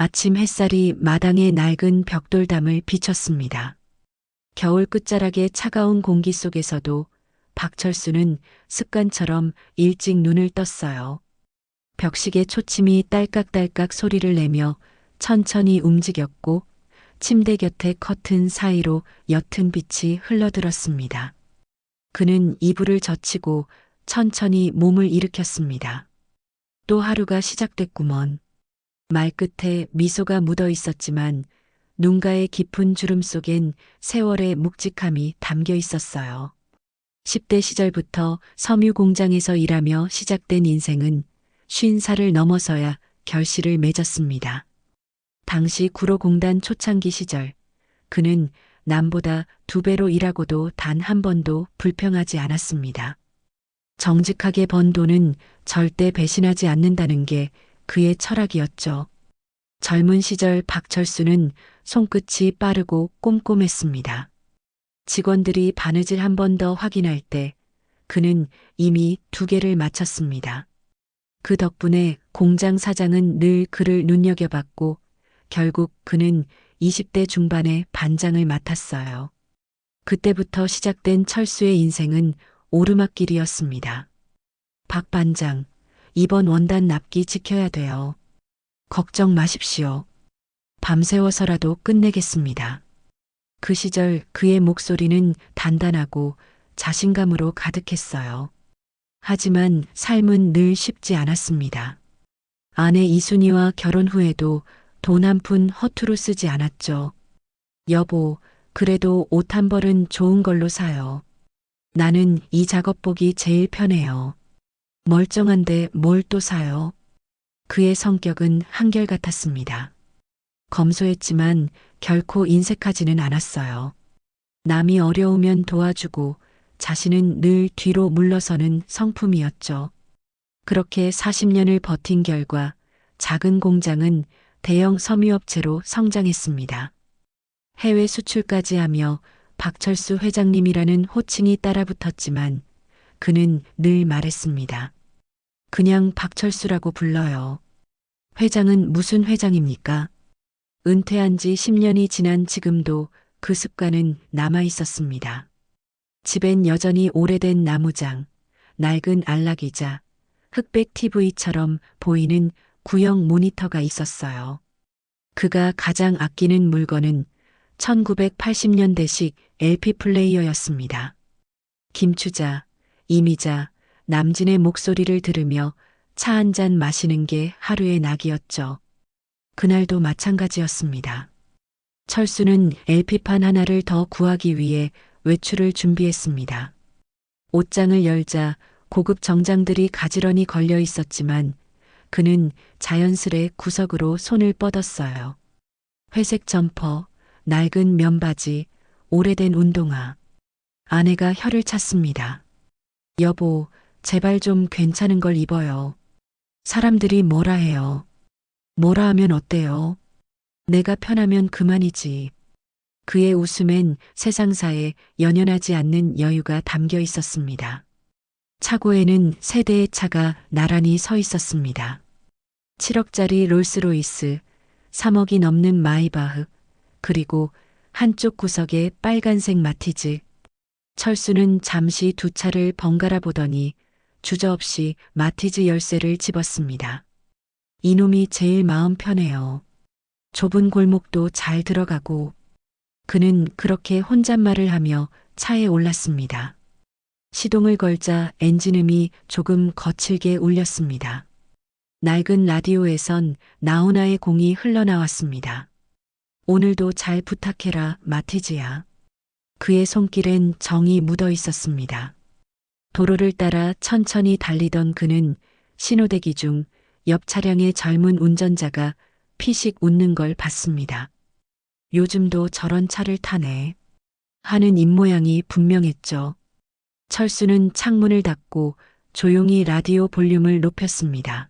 아침 햇살이 마당의 낡은 벽돌담을 비쳤습니다. 겨울 끝자락의 차가운 공기 속에서도 박철수는 습관처럼 일찍 눈을 떴어요. 벽식의 초침이 딸깍딸깍 소리를 내며 천천히 움직였고 침대 곁에 커튼 사이로 옅은 빛이 흘러들었습니다. 그는 이불을 젖히고 천천히 몸을 일으켰습니다. 또 하루가 시작됐구먼. 말끝에 미소가 묻어 있었지만 눈가의 깊은 주름 속엔 세월의 묵직함이 담겨 있었어요. 10대 시절부터 섬유 공장에서 일하며 시작된 인생은 50살을 넘어서야 결실을 맺었습니다. 당시 구로공단 초창기 시절 그는 남보다 2배로 일하고도 단 한 번도 불평하지 않았습니다. 정직하게 번 돈은 절대 배신하지 않는다는 게 그의 철학이었죠. 젊은 시절 박철수는 손끝이 빠르고 꼼꼼했습니다. 직원들이 바느질 한 번 더 확인할 때 그는 이미 2개를 마쳤습니다. 그 덕분에 공장 사장은 늘 그를 눈여겨봤고 결국 그는 20대 중반에 반장을 맡았어요. 그때부터 시작된 철수의 인생은 오르막길이었습니다. 박 반장, 이번 원단 납기 지켜야 돼요. 걱정 마십시오. 밤새워서라도 끝내겠습니다. 그 시절 그의 목소리는 단단하고 자신감으로 가득했어요. 하지만 삶은 늘 쉽지 않았습니다. 아내 이순희와 결혼 후에도 돈 한 푼 허투루 쓰지 않았죠. 여보, 그래도 옷 한 벌은 좋은 걸로 사요. 나는 이 작업복이 제일 편해요. 멀쩡한데 뭘 또 사요? 그의 성격은 한결같았습니다. 검소했지만 결코 인색하지는 않았어요. 남이 어려우면 도와주고 자신은 늘 뒤로 물러서는 성품이었죠. 그렇게 40년을 버틴 결과 작은 공장은 대형 섬유업체로 성장했습니다. 해외 수출까지 하며 박철수 회장님이라는 호칭이 따라붙었지만 그는 늘 말했습니다. 그냥 박철수라고 불러요. 회장은 무슨 회장입니까? 은퇴한 지 10년이 지난 지금도 그 습관은 남아 있었습니다. 집엔 여전히 오래된 나무장, 낡은 안락의자, 흑백 TV처럼 보이는 구형 모니터가 있었어요. 그가 가장 아끼는 물건은 1980년대식 LP 플레이어였습니다. 김추자, 이미자, 남진의 목소리를 들으며 차 한 잔 마시는 게 하루의 낙이었죠. 그날도 마찬가지였습니다. 철수는 LP판 하나를 더 구하기 위해 외출을 준비했습니다. 옷장을 열자 고급 정장들이 가지런히 걸려 있었지만 그는 자연스레 구석으로 손을 뻗었어요. 회색 점퍼, 낡은 면바지, 오래된 운동화. 아내가 혀를 찼습니다. 여보, 제발 좀 괜찮은 걸 입어요. 사람들이 뭐라 해요. 뭐라 하면 어때요? 내가 편하면 그만이지. 그의 웃음엔 세상사에 연연하지 않는 여유가 담겨 있었습니다. 차고에는 세 대의 차가 나란히 서 있었습니다. 7억짜리 롤스로이스, 3억이 넘는 마이바흐, 그리고 한쪽 구석에 빨간색 마티즈. 철수는 잠시 두 차를 번갈아 보더니 주저없이 마티즈 열쇠를 집었습니다. 이놈이 제일 마음 편해요. 좁은 골목도 잘 들어가고. 그는 그렇게 혼잣말을 하며 차에 올랐습니다. 시동을 걸자 엔진음이 조금 거칠게 울렸습니다. 낡은 라디오에선 나훈아의 공이 흘러나왔습니다. 오늘도 잘 부탁해라, 마티즈야. 그의 손길엔 정이 묻어 있었습니다. 도로를 따라 천천히 달리던 그는 신호대기 중 옆 차량의 젊은 운전자가 피식 웃는 걸 봤습니다. 요즘도 저런 차를 타네. 하는 입모양이 분명했죠. 철수는 창문을 닫고 조용히 라디오 볼륨을 높였습니다.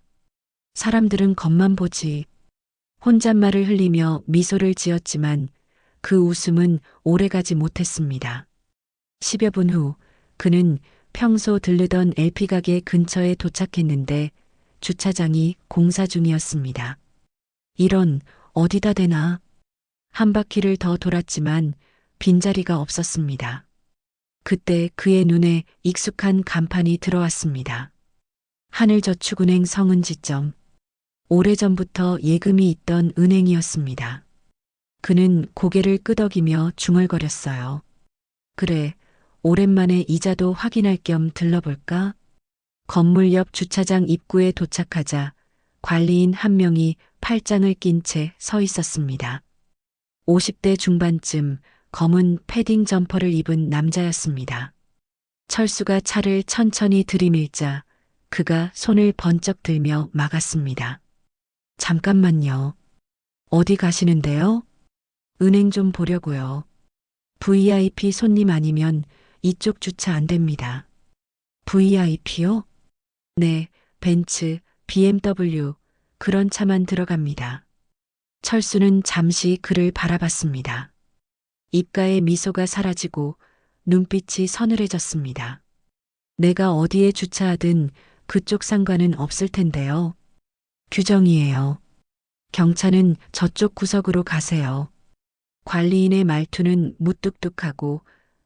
사람들은 겉만 보지. 혼잣말을 흘리며 미소를 지었지만 그 웃음은 오래가지 못했습니다. 10여 분 후 그는 평소 들르던 LP 가게 근처에 도착했는데 주차장이 공사 중이었습니다. 이런, 어디다 대나? 한 바퀴를 더 돌았지만 빈자리가 없었습니다. 그때 그의 눈에 익숙한 간판이 들어왔습니다. 하늘저축은행 성은지점. 오래전부터 예금이 있던 은행이었습니다. 그는 고개를 끄덕이며 중얼거렸어요. 그래, 오랜만에 이자도 확인할 겸 들러볼까? 건물 옆 주차장 입구에 도착하자 관리인 한 명이 팔짱을 낀 채 서 있었습니다. 50대 중반쯤 검은 패딩 점퍼를 입은 남자였습니다. 철수가 차를 천천히 들이밀자 그가 손을 번쩍 들며 막았습니다. 잠깐만요. 어디 가시는데요? 은행 좀 보려고요. VIP 손님 아니면 이쪽 주차 안 됩니다. VIP요? 네, 벤츠, BMW, 그런 차만 들어갑니다. 철수는 잠시 그를 바라봤습니다. 입가에 미소가 사라지고 눈빛이 서늘해졌습니다. 내가 어디에 주차하든 그쪽 상관은 없을 텐데요. 규정이에요. 경차는 저쪽 구석으로 가세요. 관리인의 말투는 무뚝뚝하고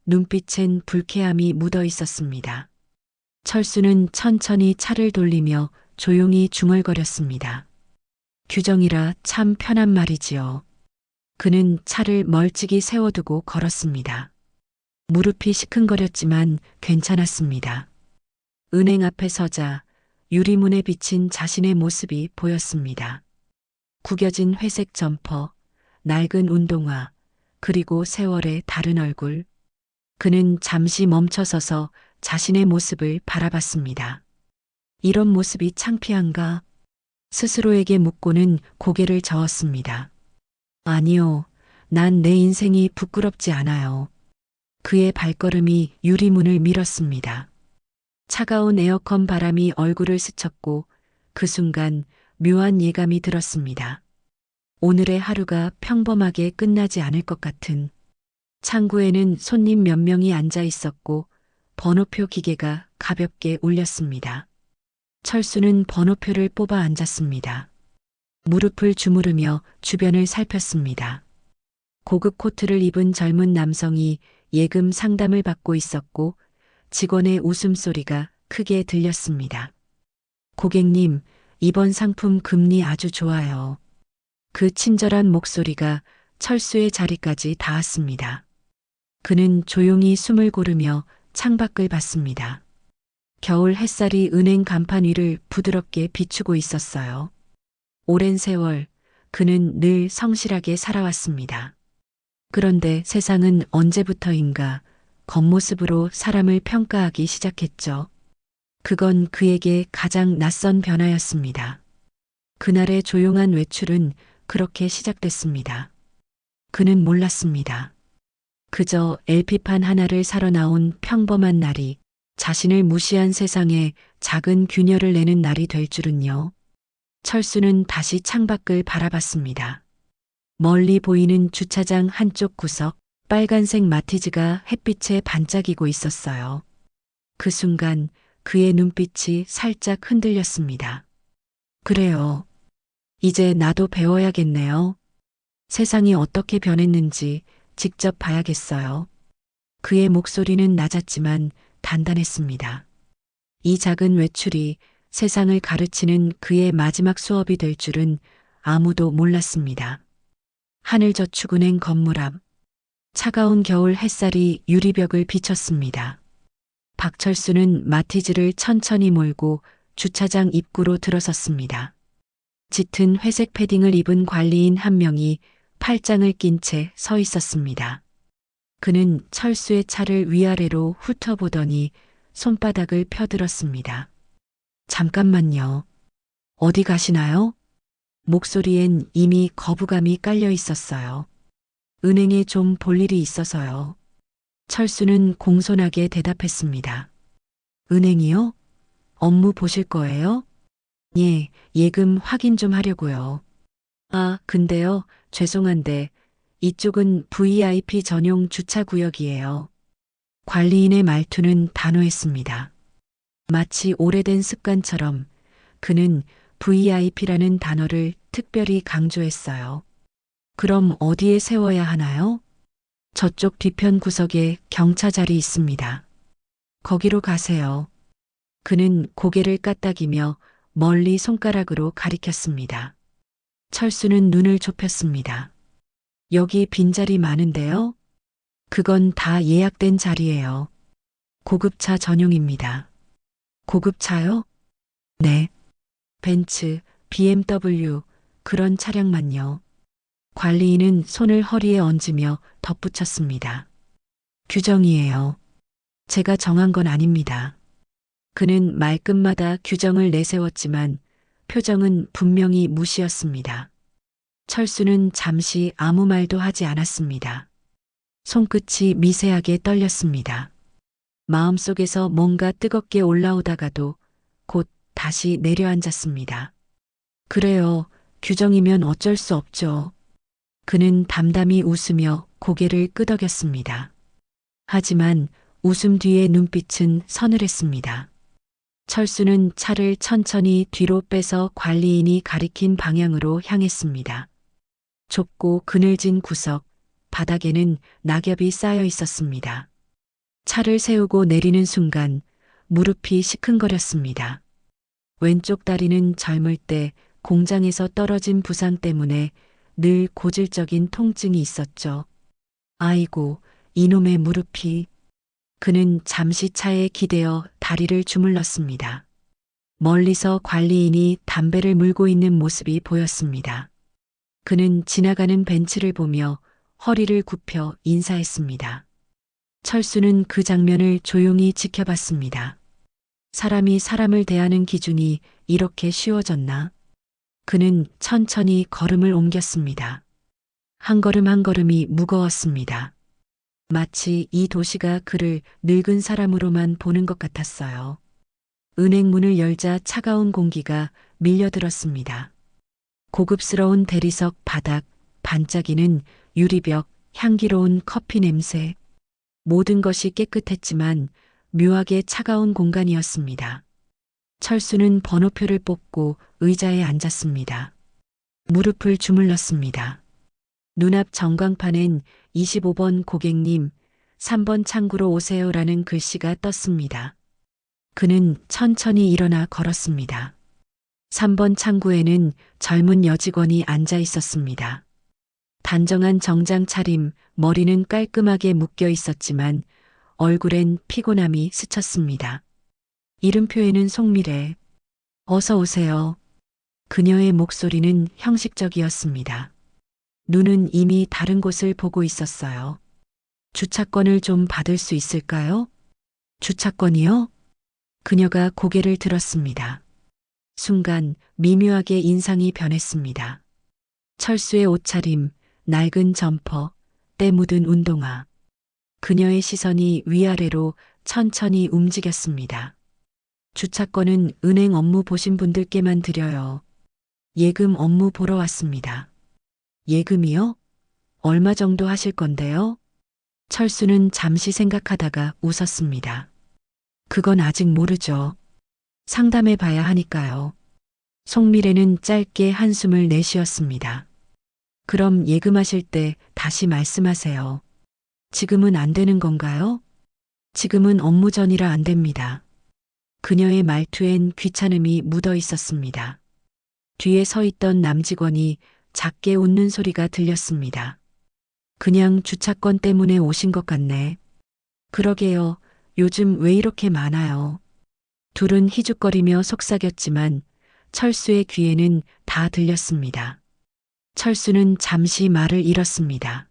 눈빛엔 불쾌함이 묻어 있었습니다. 철수는 천천히 차를 돌리며 조용히 중얼거렸습니다. 규정이라 참 편한 말이지요. 그는 차를 멀찍이 세워두고 걸었습니다. 무릎이 시큰거렸지만 괜찮았습니다. 은행 앞에 서자 유리문에 비친 자신의 모습이 보였습니다. 구겨진 회색 점퍼, 낡은 운동화, 그리고 세월의 다른 얼굴. 그는 잠시 멈춰서서 자신의 모습을 바라봤습니다. 이런 모습이 창피한가? 스스로에게 묻고는 고개를 저었습니다. 아니요, 난 내 인생이 부끄럽지 않아요. 그의 발걸음이 유리문을 밀었습니다. 차가운 에어컨 바람이 얼굴을 스쳤고 그 순간 묘한 예감이 들었습니다. 오늘의 하루가 평범하게 끝나지 않을 것 같은. 창구에는 손님 몇 명이 앉아 있었고 번호표 기계가 가볍게 울렸습니다. 철수는 번호표를 뽑아 앉았습니다. 무릎을 주무르며 주변을 살폈습니다. 고급 코트를 입은 젊은 남성이 예금 상담을 받고 있었고 직원의 웃음소리가 크게 들렸습니다. 고객님, 이번 상품 금리 아주 좋아요. 그 친절한 목소리가 철수의 자리까지 닿았습니다. 그는 조용히 숨을 고르며 창밖을 봤습니다. 겨울 햇살이 은행 간판 위를 부드럽게 비추고 있었어요. 오랜 세월 그는 늘 성실하게 살아왔습니다. 그런데 세상은 언제부터인가 겉모습으로 사람을 평가하기 시작했죠. 그건 그에게 가장 낯선 변화였습니다. 그날의 조용한 외출은 그렇게 시작됐습니다. 그는 몰랐습니다. 그저 LP판 하나를 사러 나온 평범한 날이 자신을 무시한 세상에 작은 균열을 내는 날이 될 줄은요. 철수는 다시 창밖을 바라봤습니다. 멀리 보이는 주차장 한쪽 구석, 빨간색 마티즈가 햇빛에 반짝이고 있었어요. 그 순간 그의 눈빛이 살짝 흔들렸습니다. 그래요. 이제 나도 배워야겠네요. 세상이 어떻게 변했는지 직접 봐야겠어요. 그의 목소리는 낮았지만 단단했습니다. 이 작은 외출이 세상을 가르치는 그의 마지막 수업이 될 줄은 아무도 몰랐습니다. 하늘저축은행 건물 앞, 차가운 겨울 햇살이 유리벽을 비쳤습니다. 박철수는 마티즈를 천천히 몰고 주차장 입구로 들어섰습니다. 짙은 회색 패딩을 입은 관리인 한 명이 팔짱을 낀 채 서 있었습니다. 그는 철수의 차를 위아래로 훑어보더니 손바닥을 펴들었습니다. 잠깐만요. 어디 가시나요? 목소리엔 이미 거부감이 깔려 있었어요. 은행에 좀 볼 일이 있어서요. 철수는 공손하게 대답했습니다. 은행이요? 업무 보실 거예요? 예, 예금 확인 좀 하려고요. 아, 근데요, 죄송한데 이쪽은 VIP 전용 주차 구역이에요. 관리인의 말투는 단호했습니다. 마치 오래된 습관처럼 그는 VIP라는 단어를 특별히 강조했어요. 그럼 어디에 세워야 하나요? 저쪽 뒤편 구석에 경차자리 있습니다. 거기로 가세요. 그는 고개를 까딱이며 멀리 손가락으로 가리켰습니다. 철수는 눈을 좁혔습니다. 여기 빈자리 많은데요? 그건 다 예약된 자리예요. 고급차 전용입니다. 고급차요? 네. 벤츠, BMW, 그런 차량만요. 관리인은 손을 허리에 얹으며 덧붙였습니다. 규정이에요. 제가 정한 건 아닙니다. 그는 말끝마다 규정을 내세웠지만 표정은 분명히 무시였습니다. 철수는 잠시 아무 말도 하지 않았습니다. 손끝이 미세하게 떨렸습니다. 마음속에서 뭔가 뜨겁게 올라오다가도 곧 다시 내려앉았습니다. 그래요. 규정이면 어쩔 수 없죠. 그는 담담히 웃으며 고개를 끄덕였습니다. 하지만 웃음 뒤의 눈빛은 서늘했습니다. 철수는 차를 천천히 뒤로 빼서 관리인이 가리킨 방향으로 향했습니다. 좁고 그늘진 구석, 바닥에는 낙엽이 쌓여 있었습니다. 차를 세우고 내리는 순간 무릎이 시큰거렸습니다. 왼쪽 다리는 젊을 때 공장에서 떨어진 부상 때문에 늘 고질적인 통증이 있었죠. 아이고, 이놈의 무릎이. 그는 잠시 차에 기대어 다리를 주물렀습니다. 멀리서 관리인이 담배를 물고 있는 모습이 보였습니다. 그는 지나가는 벤츠를 보며 허리를 굽혀 인사했습니다. 철수는 그 장면을 조용히 지켜봤습니다. 사람이 사람을 대하는 기준이 이렇게 쉬워졌나? 그는 천천히 걸음을 옮겼습니다. 한 걸음 한 걸음이 무거웠습니다. 마치 이 도시가 그를 늙은 사람으로만 보는 것 같았어요. 은행 문을 열자 차가운 공기가 밀려들었습니다. 고급스러운 대리석 바닥, 반짝이는 유리벽, 향기로운 커피 냄새. 모든 것이 깨끗했지만 묘하게 차가운 공간이었습니다. 철수는 번호표를 뽑고 의자에 앉았습니다. 무릎을 주물렀습니다. 눈앞 전광판엔 25번 고객님, 3번 창구로 오세요라는 글씨가 떴습니다. 그는 천천히 일어나 걸었습니다. 3번 창구에는 젊은 여직원이 앉아 있었습니다. 단정한 정장 차림, 머리는 깔끔하게 묶여 있었지만 얼굴엔 피곤함이 스쳤습니다. 이름표에는 송미래. 어서 오세요. 그녀의 목소리는 형식적이었습니다. 눈은 이미 다른 곳을 보고 있었어요. 주차권을 좀 받을 수 있을까요? 주차권이요? 그녀가 고개를 들었습니다. 순간 미묘하게 인상이 변했습니다. 철수의 옷차림, 낡은 점퍼, 때 묻은 운동화. 그녀의 시선이 위아래로 천천히 움직였습니다. 주차권은 은행 업무 보신 분들께만 드려요. 예금 업무 보러 왔습니다. 예금이요? 얼마 정도 하실 건데요? 철수는 잠시 생각하다가 웃었습니다. 그건 아직 모르죠. 상담해 봐야 하니까요. 송미래는 짧게 한숨을 내쉬었습니다. 그럼 예금하실 때 다시 말씀하세요. 지금은 안 되는 건가요? 지금은 업무 전이라 안 됩니다. 그녀의 말투엔 귀찮음이 묻어 있었습니다. 뒤에 서 있던 남직원이 작게 웃는 소리가 들렸습니다. 그냥 주차권 때문에 오신 것 같네. 그러게요. 요즘 왜 이렇게 많아요. 둘은 희죽거리며 속삭였지만 철수의 귀에는 다 들렸습니다. 철수는 잠시 말을 잃었습니다.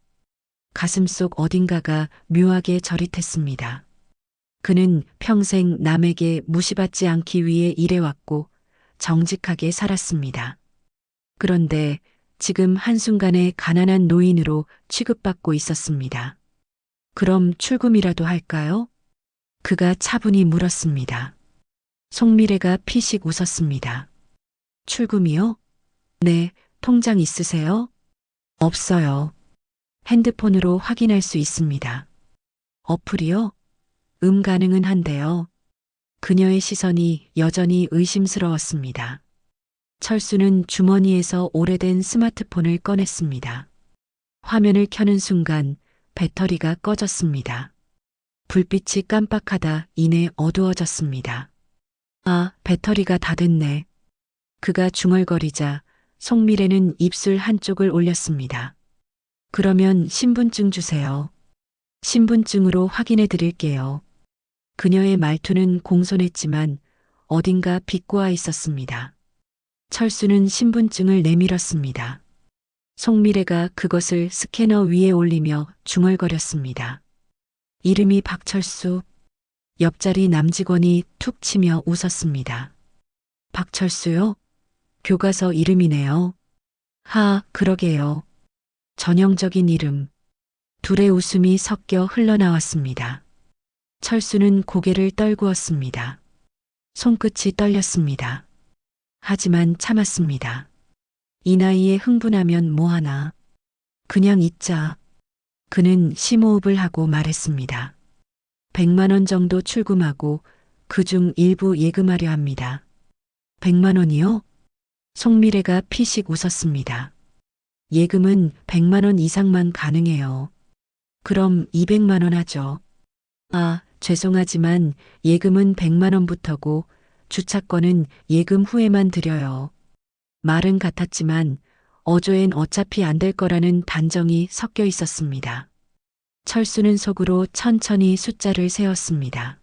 가슴속 어딘가가 묘하게 저릿했습니다. 그는 평생 남에게 무시받지 않기 위해 일해왔고 정직하게 살았습니다. 그런데 지금 한순간에 가난한 노인으로 취급받고 있었습니다. 그럼 출금이라도 할까요? 그가 차분히 물었습니다. 송미래가 피식 웃었습니다. 출금이요? 네, 통장 있으세요? 없어요. 핸드폰으로 확인할 수 있습니다. 어플이요? 가능은 한데요. 그녀의 시선이 여전히 의심스러웠습니다. 철수는 주머니에서 오래된 스마트폰을 꺼냈습니다. 화면을 켜는 순간 배터리가 꺼졌습니다. 불빛이 깜빡하다 이내 어두워졌습니다. 아, 배터리가 다 됐네. 그가 중얼거리자 송미래는 입술 한쪽을 올렸습니다. 그러면 신분증 주세요. 신분증으로 확인해 드릴게요. 그녀의 말투는 공손했지만 어딘가 비꼬아 있었습니다. 철수는 신분증을 내밀었습니다. 송미래가 그것을 스캐너 위에 올리며 중얼거렸습니다. 이름이 박철수. 옆자리 남직원이 툭 치며 웃었습니다. 박철수요? 교과서 이름이네요. 하, 그러게요. 전형적인 이름. 둘의 웃음이 섞여 흘러나왔습니다. 철수는 고개를 떨구었습니다. 손끝이 떨렸습니다. 하지만 참았습니다. 이 나이에 흥분하면 뭐하나. 그냥 있자. 그는 심호흡을 하고 말했습니다. 100만 원 정도 출금하고 그중 일부 예금하려 합니다. 100만 원이요? 송미래가 피식 웃었습니다. 예금은 100만 원 이상만 가능해요. 그럼 200만 원 하죠. 아, 죄송하지만 예금은 100만 원부터고 주차권은 예금 후에만 드려요. 말은 같았지만 어조엔 어차피 안 될 거라는 단정이 섞여 있었습니다. 철수는 속으로 천천히 숫자를 세었습니다.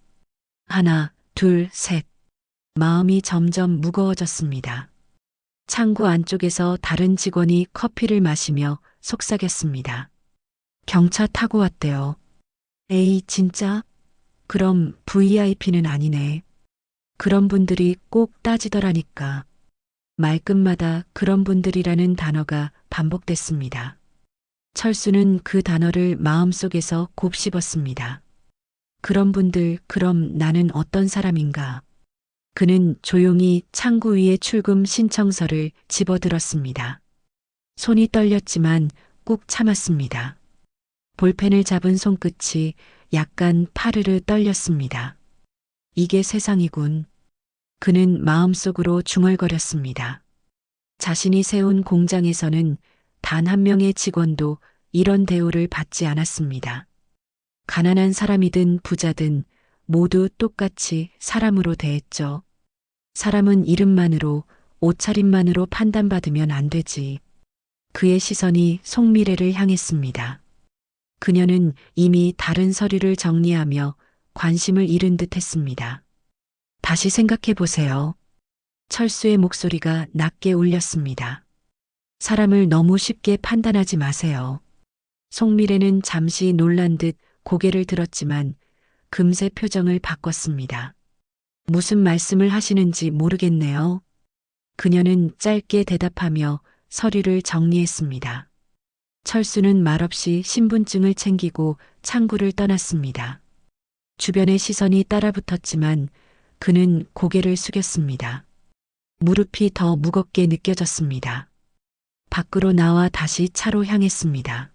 하나, 둘, 셋. 마음이 점점 무거워졌습니다. 창구 안쪽에서 다른 직원이 커피를 마시며 속삭였습니다. 경차 타고 왔대요. 에이, 진짜? 그럼 VIP는 아니네. 그런 분들이 꼭 따지더라니까. 말끝마다 그런 분들이라는 단어가 반복됐습니다. 철수는 그 단어를 마음속에서 곱씹었습니다. 그런 분들, 그럼 나는 어떤 사람인가? 그는 조용히 창구 위에 출금 신청서를 집어들었습니다. 손이 떨렸지만 꾹 참았습니다. 볼펜을 잡은 손끝이 약간 파르르 떨렸습니다. 이게 세상이군. 그는 마음속으로 중얼거렸습니다. 자신이 세운 공장에서는 단 한 명의 직원도 이런 대우를 받지 않았습니다. 가난한 사람이든 부자든 모두 똑같이 사람으로 대했죠. 사람은 이름만으로, 옷차림만으로 판단받으면 안 되지. 그의 시선이 송미래를 향했습니다. 그녀는 이미 다른 서류를 정리하며 관심을 잃은 듯 했습니다. 다시 생각해 보세요. 철수의 목소리가 낮게 울렸습니다. 사람을 너무 쉽게 판단하지 마세요. 송미래는 잠시 놀란 듯 고개를 들었지만 금세 표정을 바꿨습니다. 무슨 말씀을 하시는지 모르겠네요. 그녀는 짧게 대답하며 서류를 정리했습니다. 철수는 말없이 신분증을 챙기고 창구를 떠났습니다. 주변의 시선이 따라붙었지만 그는 고개를 숙였습니다. 무릎이 더 무겁게 느껴졌습니다. 밖으로 나와 다시 차로 향했습니다.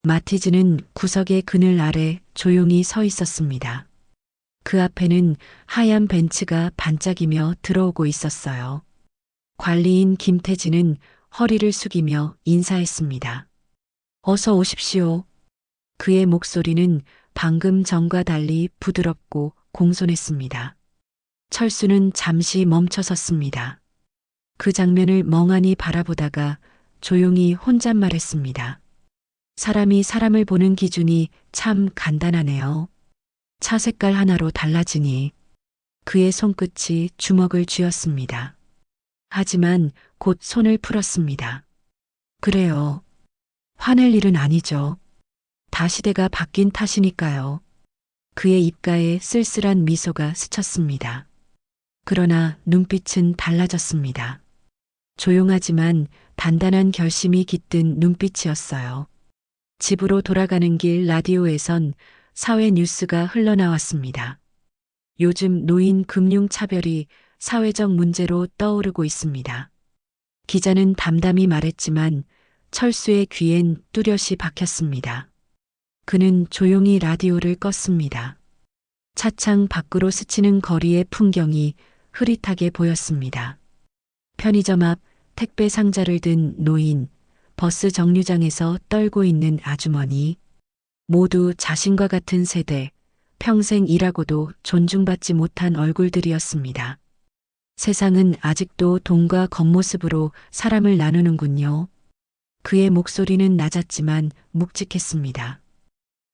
마티즈는 구석의 그늘 아래 조용히 서 있었습니다. 그 앞에는 하얀 벤츠가 반짝이며 들어오고 있었어요. 관리인 김태진은 허리를 숙이며 인사했습니다. 어서 오십시오. 그의 목소리는 방금 전과 달리 부드럽고 공손했습니다. 철수는 잠시 멈춰섰습니다. 그 장면을 멍하니 바라보다가 조용히 혼잣말했습니다. 사람이 사람을 보는 기준이 참 간단하네요. 차 색깔 하나로 달라지니. 그의 손끝이 주먹을 쥐었습니다. 하지만 곧 손을 풀었습니다. 그래요. 화낼 일은 아니죠. 다 시대가 바뀐 탓이니까요. 그의 입가에 쓸쓸한 미소가 스쳤습니다. 그러나 눈빛은 달라졌습니다. 조용하지만 단단한 결심이 깃든 눈빛이었어요. 집으로 돌아가는 길 라디오에선 사회 뉴스가 흘러나왔습니다. 요즘 노인 금융 차별이 사회적 문제로 떠오르고 있습니다. 기자는 담담히 말했지만 철수의 귀엔 뚜렷이 박혔습니다. 그는 조용히 라디오를 껐습니다. 차창 밖으로 스치는 거리의 풍경이 흐릿하게 보였습니다. 편의점 앞 택배 상자를 든 노인, 버스 정류장에서 떨고 있는 아주머니. 모두 자신과 같은 세대, 평생 일하고도 존중받지 못한 얼굴들이었습니다. 세상은 아직도 돈과 겉모습으로 사람을 나누는군요. 그의 목소리는 낮았지만 묵직했습니다.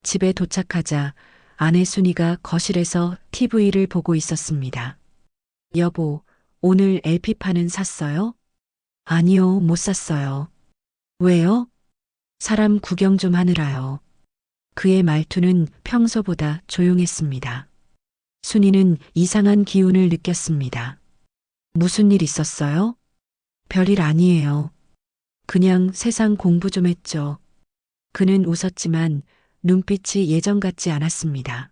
집에 도착하자 아내 순이가 거실에서 TV를 보고 있었습니다. 여보, 오늘 LP판은 샀어요? 아니요, 못 샀어요. 왜요? 사람 구경 좀 하느라요. 그의 말투는 평소보다 조용했습니다. 순이는 이상한 기운을 느꼈습니다. 무슨 일 있었어요? 별일 아니에요. 그냥 세상 공부 좀 했죠. 그는 웃었지만 눈빛이 예전 같지 않았습니다.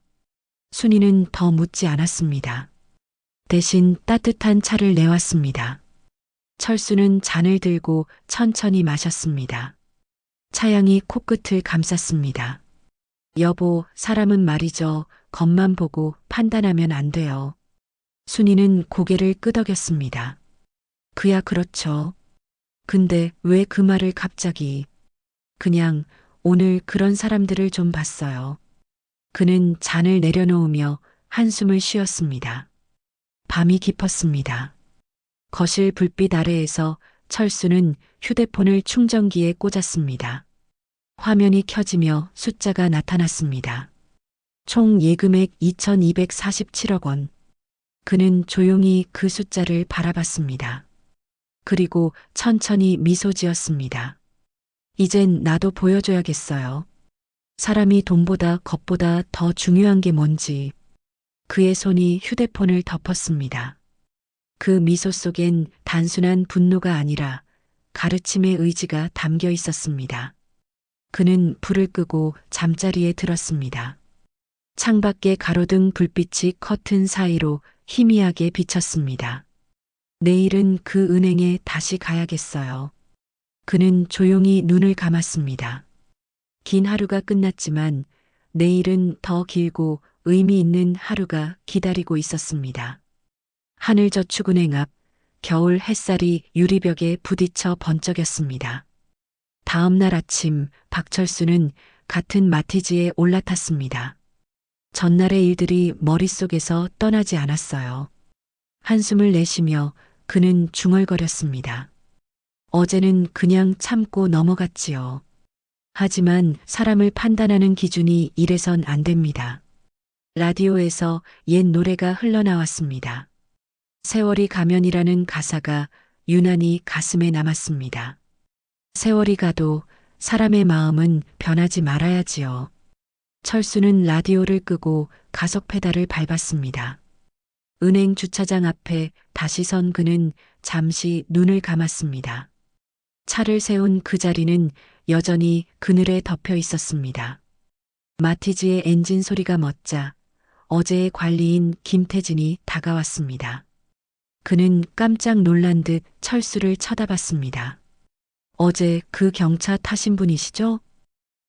순이는 더 묻지 않았습니다. 대신 따뜻한 차를 내왔습니다. 철수는 잔을 들고 천천히 마셨습니다. 차향이 코끝을 감쌌습니다. 여보, 사람은 말이죠. 겉만 보고 판단하면 안 돼요. 순이는 고개를 끄덕였습니다. 그야 그렇죠. 근데 왜 그 말을 갑자기. 그냥 오늘 그런 사람들을 좀 봤어요. 그는 잔을 내려놓으며 한숨을 쉬었습니다. 밤이 깊었습니다. 거실 불빛 아래에서 철수는 휴대폰을 충전기에 꽂았습니다. 화면이 켜지며 숫자가 나타났습니다. 총 예금액 2,247억 원. 그는 조용히 그 숫자를 바라봤습니다. 그리고 천천히 미소 지었습니다. 이젠 나도 보여줘야겠어요. 사람이 돈보다 것보다 더 중요한 게 뭔지. 그의 손이 휴대폰을 덮었습니다. 그 미소 속엔 단순한 분노가 아니라 가르침의 의지가 담겨 있었습니다. 그는 불을 끄고 잠자리에 들었습니다. 창밖에 가로등 불빛이 커튼 사이로 희미하게 비쳤습니다. 내일은 그 은행에 다시 가야겠어요. 그는 조용히 눈을 감았습니다. 긴 하루가 끝났지만 내일은 더 길고 의미 있는 하루가 기다리고 있었습니다. 하늘저축은행 앞 겨울 햇살이 유리벽에 부딪혀 번쩍였습니다. 다음 날 아침 박철수는 같은 마티즈에 올라탔습니다. 전날의 일들이 머릿속에서 떠나지 않았어요. 한숨을 내쉬며 그는 중얼거렸습니다. 어제는 그냥 참고 넘어갔지요. 하지만 사람을 판단하는 기준이 이래선 안 됩니다. 라디오에서 옛 노래가 흘러나왔습니다. 세월이 가면이라는 가사가 유난히 가슴에 남았습니다. 세월이 가도 사람의 마음은 변하지 말아야지요. 철수는 라디오를 끄고 가속 페달을 밟았습니다. 은행 주차장 앞에 다시 선 그는 잠시 눈을 감았습니다. 차를 세운 그 자리는 여전히 그늘에 덮여 있었습니다. 마티즈의 엔진 소리가 멎자 어제의 관리인 김태진이 다가왔습니다. 그는 깜짝 놀란 듯 철수를 쳐다봤습니다. 어제 그 경차 타신 분이시죠?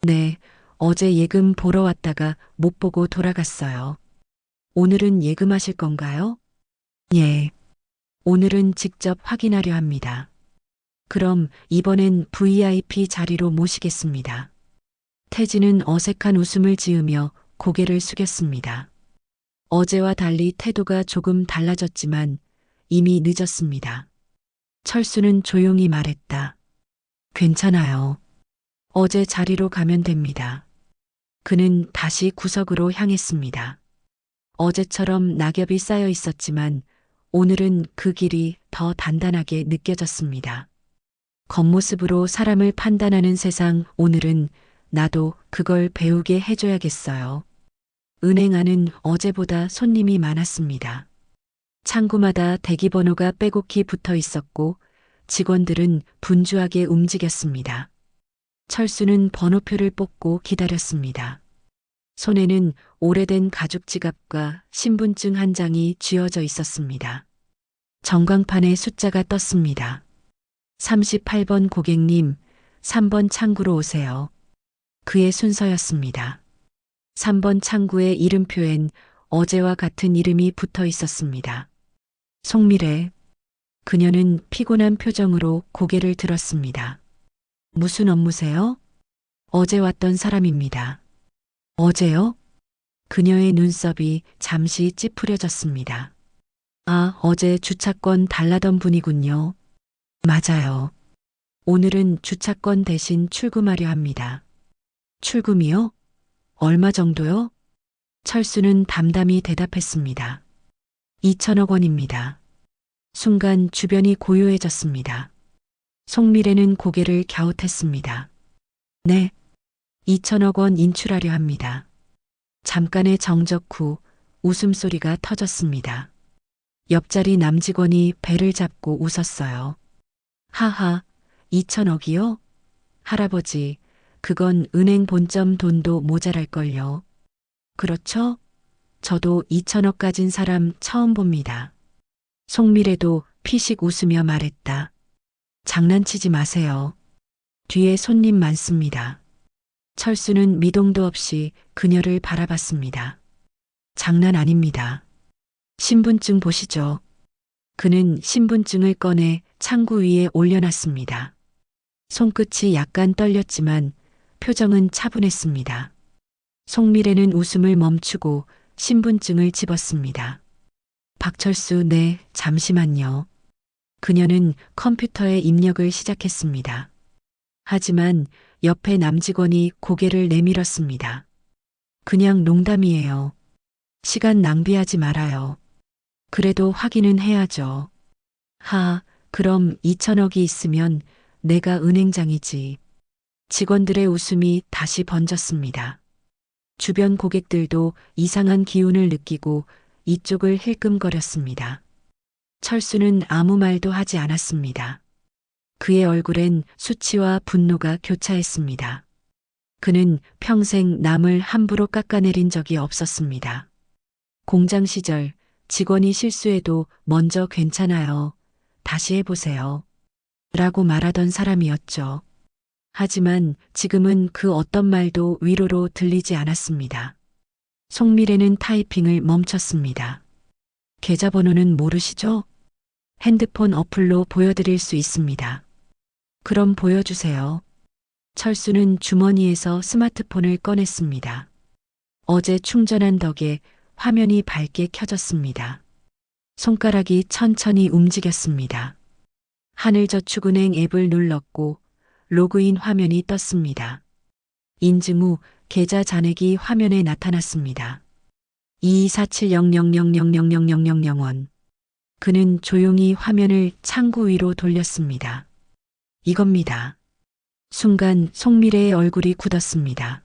네, 어제 예금 보러 왔다가 못 보고 돌아갔어요. 오늘은 예금하실 건가요? 예. 오늘은 직접 확인하려 합니다. 그럼 이번엔 VIP 자리로 모시겠습니다. 태진은 어색한 웃음을 지으며 고개를 숙였습니다. 어제와 달리 태도가 조금 달라졌지만 이미 늦었습니다. 철수는 조용히 말했다. 괜찮아요. 어제 자리로 가면 됩니다. 그는 다시 구석으로 향했습니다. 어제처럼 낙엽이 쌓여 있었지만 오늘은 그 길이 더 단단하게 느껴졌습니다. 겉모습으로 사람을 판단하는 세상, 오늘은 나도 그걸 배우게 해줘야겠어요. 은행 안은 어제보다 손님이 많았습니다. 창구마다 대기번호가 빼곡히 붙어 있었고 직원들은 분주하게 움직였습니다. 철수는 번호표를 뽑고 기다렸습니다. 손에는 오래된 가죽 지갑과 신분증 한 장이 쥐어져 있었습니다. 전광판에 숫자가 떴습니다. 38번 고객님, 3번 창구로 오세요. 그의 순서였습니다. 3번 창구의 이름표엔 어제와 같은 이름이 붙어 있었습니다. 송미래. 그녀는 피곤한 표정으로 고개를 들었습니다. 무슨 업무세요? 어제 왔던 사람입니다. 어제요? 그녀의 눈썹이 잠시 찌푸려졌습니다. 아, 어제 주차권 달라던 분이군요. 맞아요. 오늘은 주차권 대신 출금하려 합니다. 출금이요? 얼마 정도요? 철수는 담담히 대답했습니다. 2천억 원입니다. 순간 주변이 고요해졌습니다. 송미래는 고개를 갸웃했습니다. 네, 2천억 원 인출하려 합니다. 잠깐의 정적 후 웃음소리가 터졌습니다. 옆자리 남직원이 배를 잡고 웃었어요. 하하, 2천억이요? 할아버지, 그건 은행 본점 돈도 모자랄걸요. 그렇죠? 저도 2천억 가진 사람 처음 봅니다. 송미래도 피식 웃으며 말했다. 장난치지 마세요. 뒤에 손님 많습니다. 철수는 미동도 없이 그녀를 바라봤습니다. 장난 아닙니다. 신분증 보시죠. 그는 신분증을 꺼내 창구 위에 올려놨습니다. 손끝이 약간 떨렸지만 표정은 차분했습니다. 송미래는 웃음을 멈추고 신분증을 집었습니다. 박철수, 네, 잠시만요. 그녀는 컴퓨터에 입력을 시작했습니다. 하지만 옆에 남직원이 고개를 내밀었습니다. 그냥 농담이에요. 시간 낭비하지 말아요. 그래도 확인은 해야죠. 그럼 2천억이 있으면 내가 은행장이지. 직원들의 웃음이 다시 번졌습니다. 주변 고객들도 이상한 기운을 느끼고 이쪽을 힐끔거렸습니다. 철수는 아무 말도 하지 않았습니다. 그의 얼굴엔 수치와 분노가 교차했습니다. 그는 평생 남을 함부로 깎아내린 적이 없었습니다. 공장 시절 직원이 실수해도 먼저 괜찮아요. 다시 해보세요. 라고 말하던 사람이었죠. 하지만 지금은 그 어떤 말도 위로로 들리지 않았습니다. 송미래는 타이핑을 멈췄습니다. 계좌번호는 모르시죠? 핸드폰 어플로 보여드릴 수 있습니다. 그럼 보여주세요. 철수는 주머니에서 스마트폰을 꺼냈습니다. 어제 충전한 덕에 화면이 밝게 켜졌습니다. 손가락이 천천히 움직였습니다. 하늘저축은행 앱을 눌렀고 로그인 화면이 떴습니다. 인증 후 계좌 잔액이 화면에 나타났습니다. 22470000000원. 그는 조용히 화면을 창구 위로 돌렸습니다. 이겁니다. 순간 송미래의 얼굴이 굳었습니다.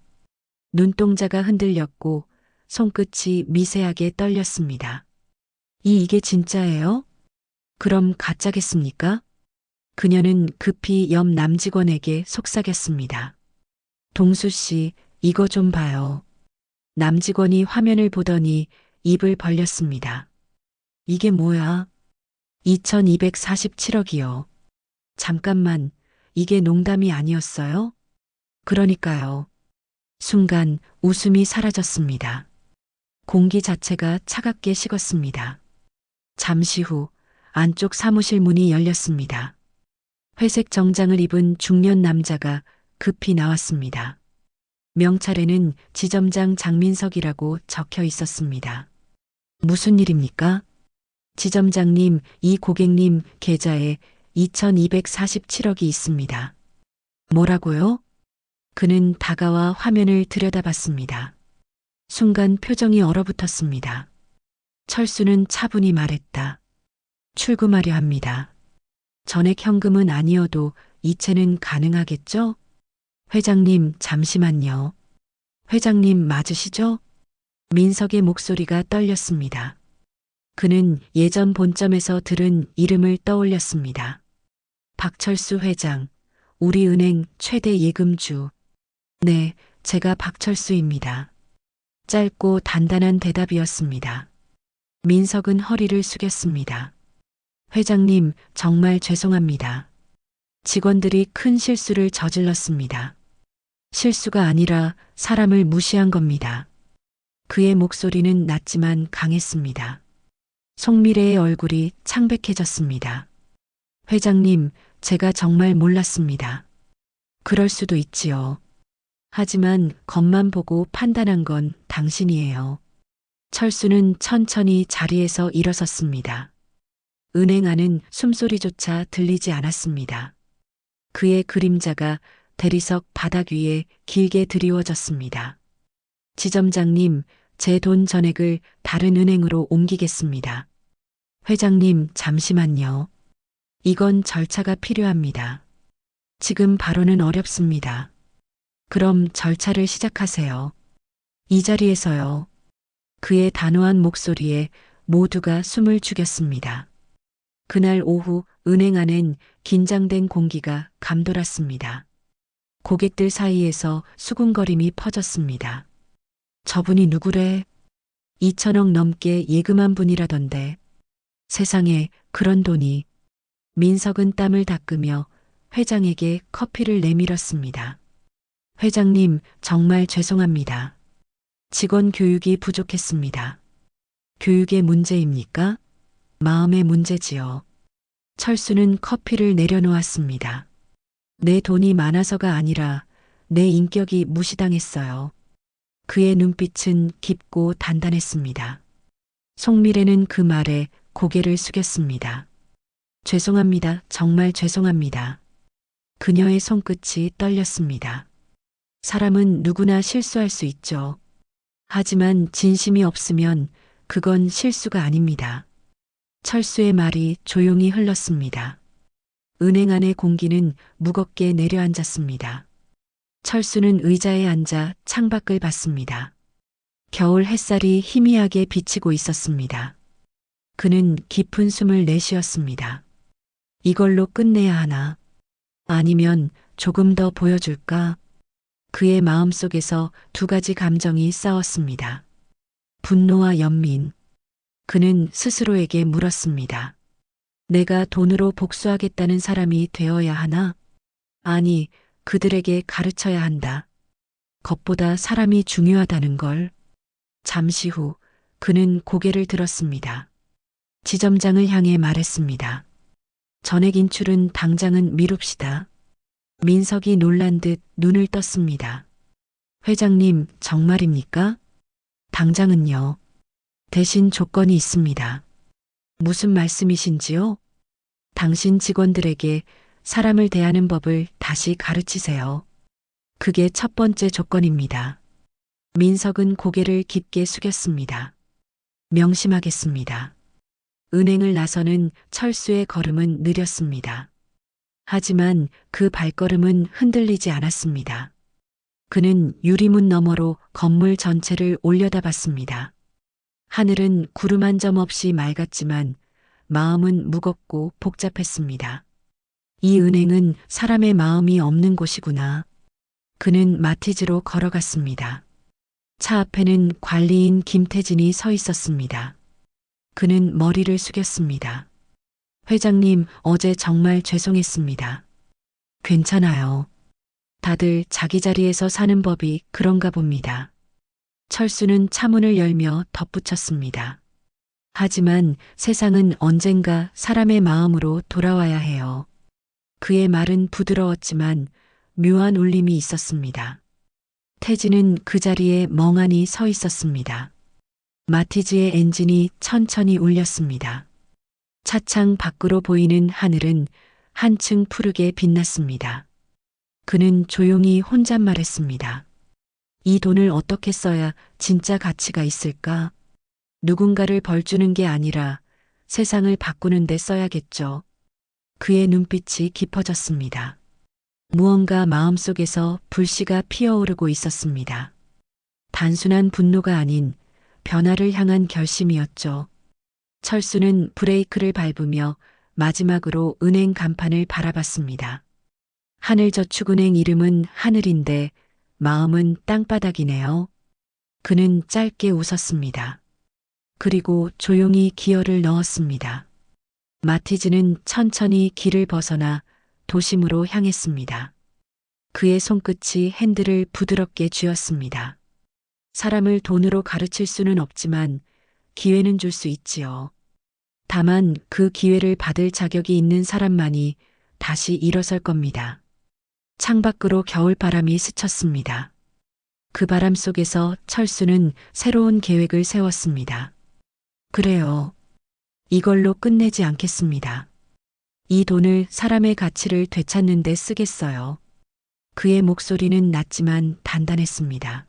눈동자가 흔들렸고 손끝이 미세하게 떨렸습니다. 이게 진짜예요? 그럼 가짜겠습니까? 그녀는 급히 옆 남직원에게 속삭였습니다. 동수 씨, 이거 좀 봐요. 남직원이 화면을 보더니 입을 벌렸습니다. 이게 뭐야? 2247억이요. 잠깐만, 이게 농담이 아니었어요? 그러니까요. 순간 웃음이 사라졌습니다. 공기 자체가 차갑게 식었습니다. 잠시 후 안쪽 사무실 문이 열렸습니다. 회색 정장을 입은 중년 남자가 급히 나왔습니다. 명찰에는 지점장 장민석이라고 적혀 있었습니다. 무슨 일입니까? 지점장님, 이 고객님 계좌에 2247억이 있습니다. 뭐라고요? 그는 다가와 화면을 들여다봤습니다. 순간 표정이 얼어붙었습니다. 철수는 차분히 말했다. 출금하려 합니다. 전액 현금은 아니어도 이체는 가능하겠죠? 회장님, 잠시만요. 회장님 맞으시죠? 민석의 목소리가 떨렸습니다. 그는 예전 본점에서 들은 이름을 떠올렸습니다. 박철수 회장, 우리 은행 최대 예금주. 네, 제가 박철수입니다. 짧고 단단한 대답이었습니다. 민석은 허리를 숙였습니다. 회장님, 정말 죄송합니다. 직원들이 큰 실수를 저질렀습니다. 실수가 아니라 사람을 무시한 겁니다. 그의 목소리는 낮지만 강했습니다. 송미래의 얼굴이 창백해졌습니다. 회장님, 제가 정말 몰랐습니다. 그럴 수도 있지요. 하지만 겉만 보고 판단한 건 당신이에요. 철수는 천천히 자리에서 일어섰습니다. 은행 안은 숨소리조차 들리지 않았습니다. 그의 그림자가 대리석 바닥 위에 길게 드리워졌습니다. 지점장님, 제 돈 전액을 다른 은행으로 옮기겠습니다. 회장님, 잠시만요. 이건 절차가 필요합니다. 지금 바로는 어렵습니다. 그럼 절차를 시작하세요. 이 자리에서요. 그의 단호한 목소리에 모두가 숨을 죽였습니다. 그날 오후 은행 안엔 긴장된 공기가 감돌았습니다. 고객들 사이에서 수군거림이 퍼졌습니다. 저분이 누구래? 2천억 넘게 예금한 분이라던데. 세상에 그런 돈이. 민석은 땀을 닦으며 회장에게 커피를 내밀었습니다. 회장님, 정말 죄송합니다. 직원 교육이 부족했습니다. 교육의 문제입니까? 마음의 문제지요. 철수는 커피를 내려놓았습니다. 내 돈이 많아서가 아니라 내 인격이 무시당했어요. 그의 눈빛은 깊고 단단했습니다. 송미래는 그 말에 고개를 숙였습니다. 죄송합니다. 정말 죄송합니다. 그녀의 손끝이 떨렸습니다. 사람은 누구나 실수할 수 있죠. 하지만 진심이 없으면 그건 실수가 아닙니다. 철수의 말이 조용히 흘렀습니다. 은행 안의 공기는 무겁게 내려앉았습니다. 철수는 의자에 앉아 창밖을 봤습니다. 겨울 햇살이 희미하게 비치고 있었습니다. 그는 깊은 숨을 내쉬었습니다. 이걸로 끝내야 하나? 아니면 조금 더 보여줄까? 그의 마음속에서 두 가지 감정이 싸웠습니다. 분노와 연민. 그는 스스로에게 물었습니다. 내가 돈으로 복수하겠다는 사람이 되어야 하나? 아니, 그들에게 가르쳐야 한다. 겉보다 사람이 중요하다는 걸. 잠시 후 그는 고개를 들었습니다. 지점장을 향해 말했습니다. 전액 인출은 당장은 미룹시다. 민석이 놀란 듯 눈을 떴습니다. 회장님, 정말입니까? 당장은요. 대신 조건이 있습니다. 무슨 말씀이신지요? 당신 직원들에게 사람을 대하는 법을 다시 가르치세요. 그게 첫 번째 조건입니다. 민석은 고개를 깊게 숙였습니다. 명심하겠습니다. 은행을 나서는 철수의 걸음은 느렸습니다. 하지만 그 발걸음은 흔들리지 않았습니다. 그는 유리문 너머로 건물 전체를 올려다봤습니다. 하늘은 구름 한 점 없이 맑았지만 마음은 무겁고 복잡했습니다. 이 은행은 사람의 마음이 없는 곳이구나. 그는 마티즈로 걸어갔습니다. 차 앞에는 관리인 김태진이 서 있었습니다. 그는 머리를 숙였습니다. 회장님, 어제 정말 죄송했습니다. 괜찮아요. 다들 자기 자리에서 사는 법이 그런가 봅니다. 철수는 차문을 열며 덧붙였습니다. 하지만 세상은 언젠가 사람의 마음으로 돌아와야 해요. 그의 말은 부드러웠지만 묘한 울림이 있었습니다. 태진은 그 자리에 멍하니 서 있었습니다. 마티즈의 엔진이 천천히 울렸습니다. 차창 밖으로 보이는 하늘은 한층 푸르게 빛났습니다. 그는 조용히 혼잣말했습니다. 이 돈을 어떻게 써야 진짜 가치가 있을까? 누군가를 벌주는 게 아니라 세상을 바꾸는 데 써야겠죠. 그의 눈빛이 깊어졌습니다. 무언가 마음속에서 불씨가 피어오르고 있었습니다. 단순한 분노가 아닌 변화를 향한 결심이었죠. 철수는 브레이크를 밟으며 마지막으로 은행 간판을 바라봤습니다. 하늘저축은행 이름은 하늘인데 마음은 땅바닥이네요. 그는 짧게 웃었습니다. 그리고 조용히 기어를 넣었습니다. 마티즈는 천천히 길을 벗어나 도심으로 향했습니다. 그의 손끝이 핸들을 부드럽게 쥐었습니다. 사람을 돈으로 가르칠 수는 없지만 기회는 줄 수 있지요. 다만 그 기회를 받을 자격이 있는 사람만이 다시 일어설 겁니다. 창밖으로 겨울바람이 스쳤습니다. 그 바람 속에서 철수는 새로운 계획을 세웠습니다. 그래요. 이걸로 끝내지 않겠습니다. 이 돈을 사람의 가치를 되찾는 데 쓰겠어요. 그의 목소리는 낮지만 단단했습니다.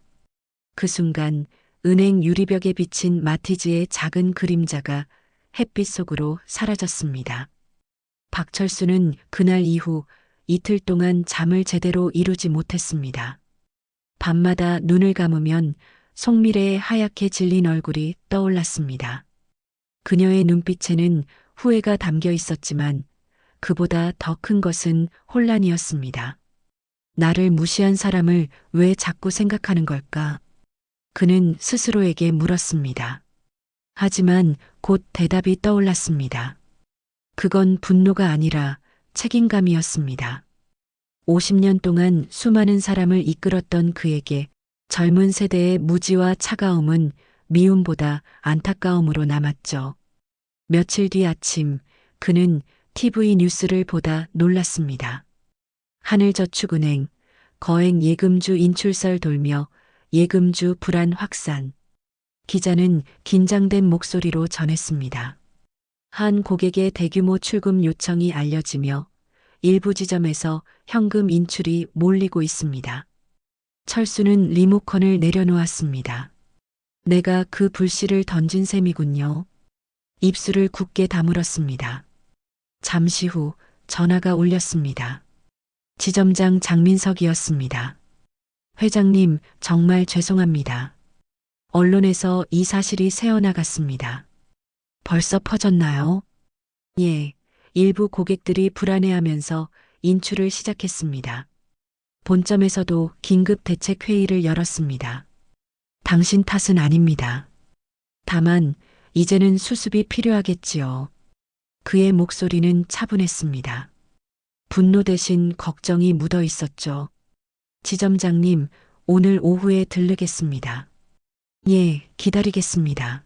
그 순간 은행 유리벽에 비친 마티즈의 작은 그림자가 햇빛 속으로 사라졌습니다. 박철수는 그날 이후 이틀 동안 잠을 제대로 이루지 못했습니다. 밤마다 눈을 감으면 송미래의 하얗게 질린 얼굴이 떠올랐습니다. 그녀의 눈빛에는 후회가 담겨 있었지만 그보다 더 큰 것은 혼란이었습니다. 나를 무시한 사람을 왜 자꾸 생각하는 걸까? 그는 스스로에게 물었습니다. 하지만 곧 대답이 떠올랐습니다. 그건 분노가 아니라 책임감이었습니다. 50년 동안 수많은 사람을 이끌었던 그에게 젊은 세대의 무지와 차가움은 미움보다 안타까움으로 남았죠. 며칠 뒤 아침 그는 TV 뉴스를 보다 놀랐습니다. 하늘저축은행 거액 예금주 인출설 돌며 예금주 불안 확산. 기자는 긴장된 목소리로 전했습니다. 한 고객의 대규모 출금 요청이 알려지며 일부 지점에서 현금 인출이 몰리고 있습니다. 철수는 리모컨을 내려놓았습니다. 내가 그 불씨를 던진 셈이군요. 입술을 굳게 다물었습니다. 잠시 후 전화가 울렸습니다. 지점장 장민석이었습니다. 회장님, 정말 죄송합니다. 언론에서 이 사실이 새어나갔습니다. 벌써 퍼졌나요? 예, 일부 고객들이 불안해하면서 인출을 시작했습니다. 본점에서도 긴급 대책 회의를 열었습니다. 당신 탓은 아닙니다. 다만 이제는 수습이 필요하겠지요. 그의 목소리는 차분했습니다. 분노 대신 걱정이 묻어 있었죠. 지점장님, 오늘 오후에 들르겠습니다. 예, 기다리겠습니다.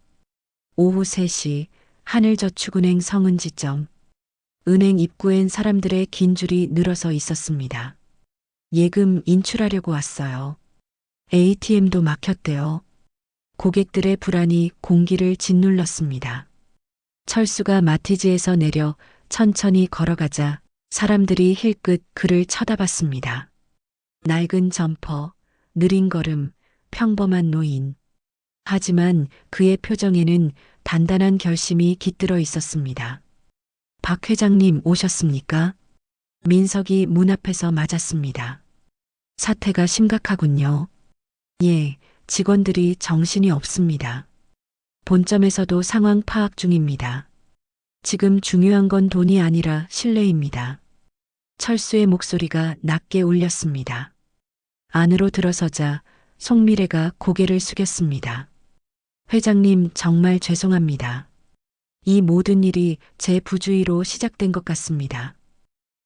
오후 3시 하늘저축은행 성은지점. 은행 입구엔 사람들의 긴 줄이 늘어서 있었습니다. 예금 인출하려고 왔어요. ATM도 막혔대요. 고객들의 불안이 공기를 짓눌렀습니다. 철수가 마티즈에서 내려 천천히 걸어가자 사람들이 힐끗 그를 쳐다봤습니다. 낡은 점퍼, 느린 걸음, 평범한 노인. 하지만 그의 표정에는 단단한 결심이 깃들어 있었습니다. 박 회장님 오셨습니까? 민석이 문 앞에서 맞았습니다. 사태가 심각하군요. 예, 직원들이 정신이 없습니다. 본점에서도 상황 파악 중입니다. 지금 중요한 건 돈이 아니라 신뢰입니다. 철수의 목소리가 낮게 울렸습니다. 안으로 들어서자 송미래가 고개를 숙였습니다. 회장님, 정말 죄송합니다. 이 모든 일이 제 부주의로 시작된 것 같습니다.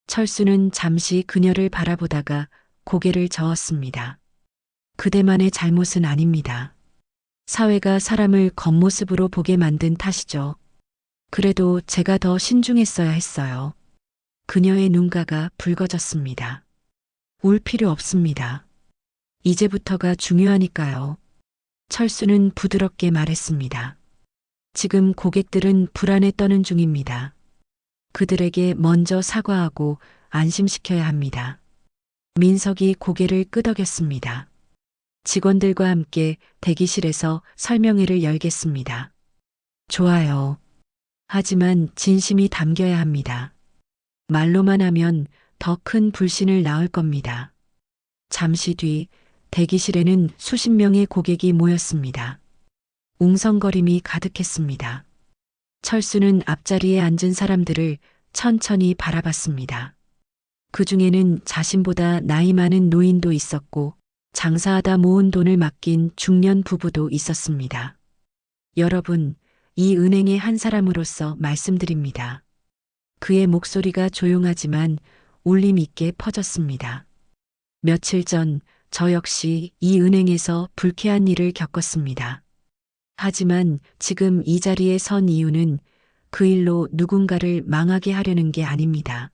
철수는 잠시 그녀를 바라보다가 고개를 저었습니다. 그대만의 잘못은 아닙니다. 사회가 사람을 겉모습으로 보게 만든 탓이죠. 그래도 제가 더 신중했어야 했어요. 그녀의 눈가가 붉어졌습니다. 울 필요 없습니다. 이제부터가 중요하니까요. 철수는 부드럽게 말했습니다. 지금 고객들은 불안에 떠는 중입니다. 그들에게 먼저 사과하고 안심시켜야 합니다. 민석이 고개를 끄덕였습니다. 직원들과 함께 대기실에서 설명회를 열겠습니다. 좋아요. 하지만 진심이 담겨야 합니다. 말로만 하면 더 큰 불신을 낳을 겁니다. 잠시 뒤 대기실에는 수십 명의 고객이 모였습니다. 웅성거림이 가득했습니다. 철수는 앞자리에 앉은 사람들을 천천히 바라봤습니다. 그 중에는 자신보다 나이 많은 노인도 있었고 장사하다 모은 돈을 맡긴 중년 부부도 있었습니다. 여러분, 이 은행의 한 사람으로서 말씀드립니다. 그의 목소리가 조용하지만 울림 있게 퍼졌습니다. 며칠 전 저 역시 이 은행에서 불쾌한 일을 겪었습니다. 하지만 지금 이 자리에 선 이유는 그 일로 누군가를 망하게 하려는 게 아닙니다.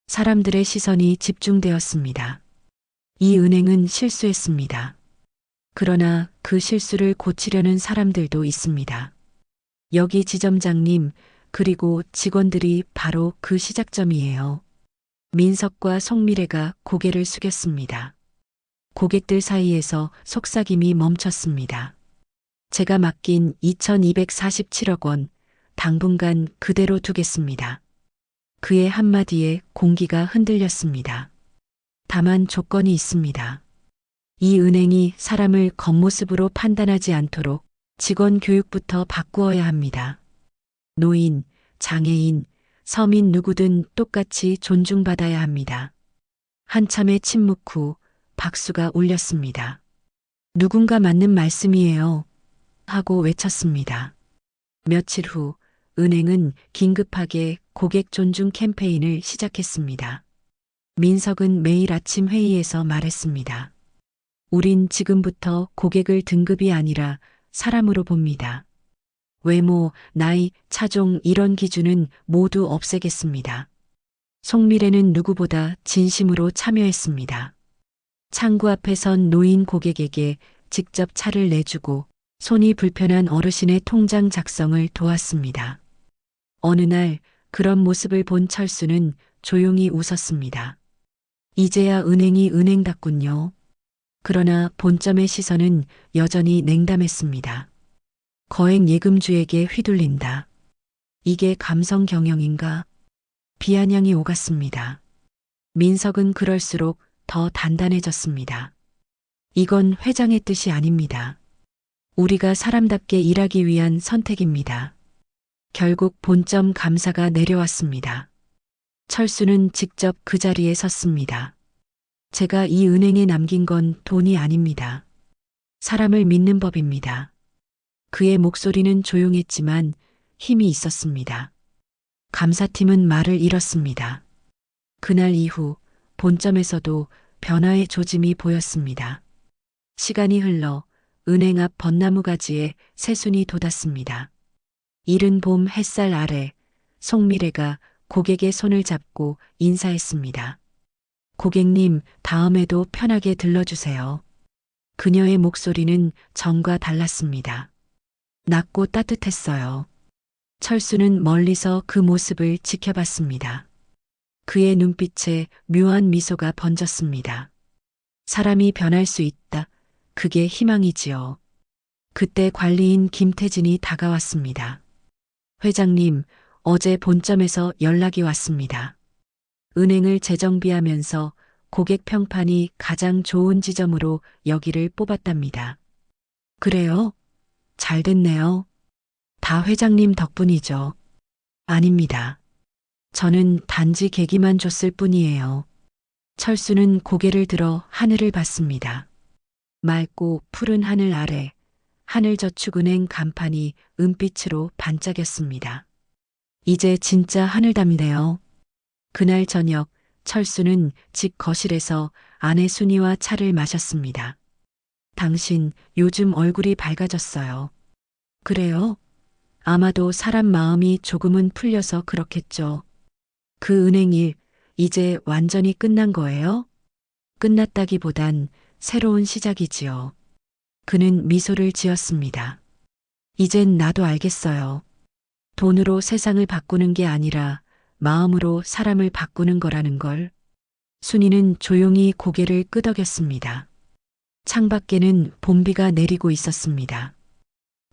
사람들의 시선이 집중되었습니다. 이 은행은 실수했습니다. 그러나 그 실수를 고치려는 사람들도 있습니다. 여기 지점장님, 그리고 직원들이 바로 그 시작점이에요. 민석과 송미래가 고개를 숙였습니다. 고객들 사이에서 속삭임이 멈췄습니다. 제가 맡긴 2247억 원, 당분간 그대로 두겠습니다. 그의 한마디에 공기가 흔들렸습니다. 다만 조건이 있습니다. 이 은행이 사람을 겉모습으로 판단하지 않도록 직원 교육부터 바꾸어야 합니다. 노인, 장애인, 서민 누구든 똑같이 존중받아야 합니다. 한참의 침묵 후 박수가 울렸습니다. 누군가 맞는 말씀이에요. 하고 외쳤습니다. 며칠 후 은행은 긴급하게 고객 존중 캠페인을 시작했습니다. 민석은 매일 아침 회의에서 말했습니다. 우린 지금부터 고객을 등급이 아니라 사람으로 봅니다. 외모, 나이, 차종 이런 기준은 모두 없애겠습니다. 송미래는 누구보다 진심으로 참여했습니다. 창구 앞에 선 노인 고객에게 직접 차를 내주고 손이 불편한 어르신의 통장 작성을 도왔습니다. 어느 날 그런 모습을 본 철수는 조용히 웃었습니다. 이제야 은행이 은행답군요. 그러나 본점의 시선은 여전히 냉담했습니다. 거액 예금주에게 휘둘린다. 이게 감성 경영인가? 비아냥이 오갔습니다. 민석은 그럴수록 더 단단해졌습니다. 이건 회장의 뜻이 아닙니다. 우리가 사람답게 일하기 위한 선택입니다. 결국 본점 감사가 내려왔습니다. 철수는 직접 그 자리에 섰습니다. 제가 이 은행에 남긴 건 돈이 아닙니다. 사람을 믿는 법입니다. 그의 목소리는 조용했지만 힘이 있었습니다. 감사팀은 말을 잃었습니다. 그날 이후 본점에서도 변화의 조짐이 보였습니다. 시간이 흘러 은행 앞 벚나무 가지에 새순이 돋았습니다. 이른 봄 햇살 아래 송미래가 고객의 손을 잡고 인사했습니다. 고객님, 다음에도 편하게 들러주세요. 그녀의 목소리는 전과 달랐습니다. 낮고 따뜻했어요. 철수는 멀리서 그 모습을 지켜봤습니다. 그의 눈빛에 묘한 미소가 번졌습니다. 사람이 변할 수 있다. 그게 희망이지요. 그때 관리인 김태진이 다가왔습니다. 회장님, 어제 본점에서 연락이 왔습니다. 은행을 재정비하면서 고객 평판이 가장 좋은 지점으로 여기를 뽑았답니다. 그래요? 잘 됐네요. 다 회장님 덕분이죠. 아닙니다. 저는 단지 계기만 줬을 뿐이에요. 철수는 고개를 들어 하늘을 봤습니다. 맑고 푸른 하늘 아래 하늘저축은행 간판이 은빛으로 반짝였습니다. 이제 진짜 하늘답네요. 그날 저녁 철수는 집 거실에서 아내 순이와 차를 마셨습니다. 당신 요즘 얼굴이 밝아졌어요. 그래요? 아마도 사람 마음이 조금은 풀려서 그렇겠죠. 그 은행 일 이제 완전히 끝난 거예요? 끝났다기보단 새로운 시작이지요. 그는 미소를 지었습니다. 이젠 나도 알겠어요. 돈으로 세상을 바꾸는 게 아니라 마음으로 사람을 바꾸는 거라는 걸. 순이는 조용히 고개를 끄덕였습니다. 창밖에는 봄비가 내리고 있었습니다.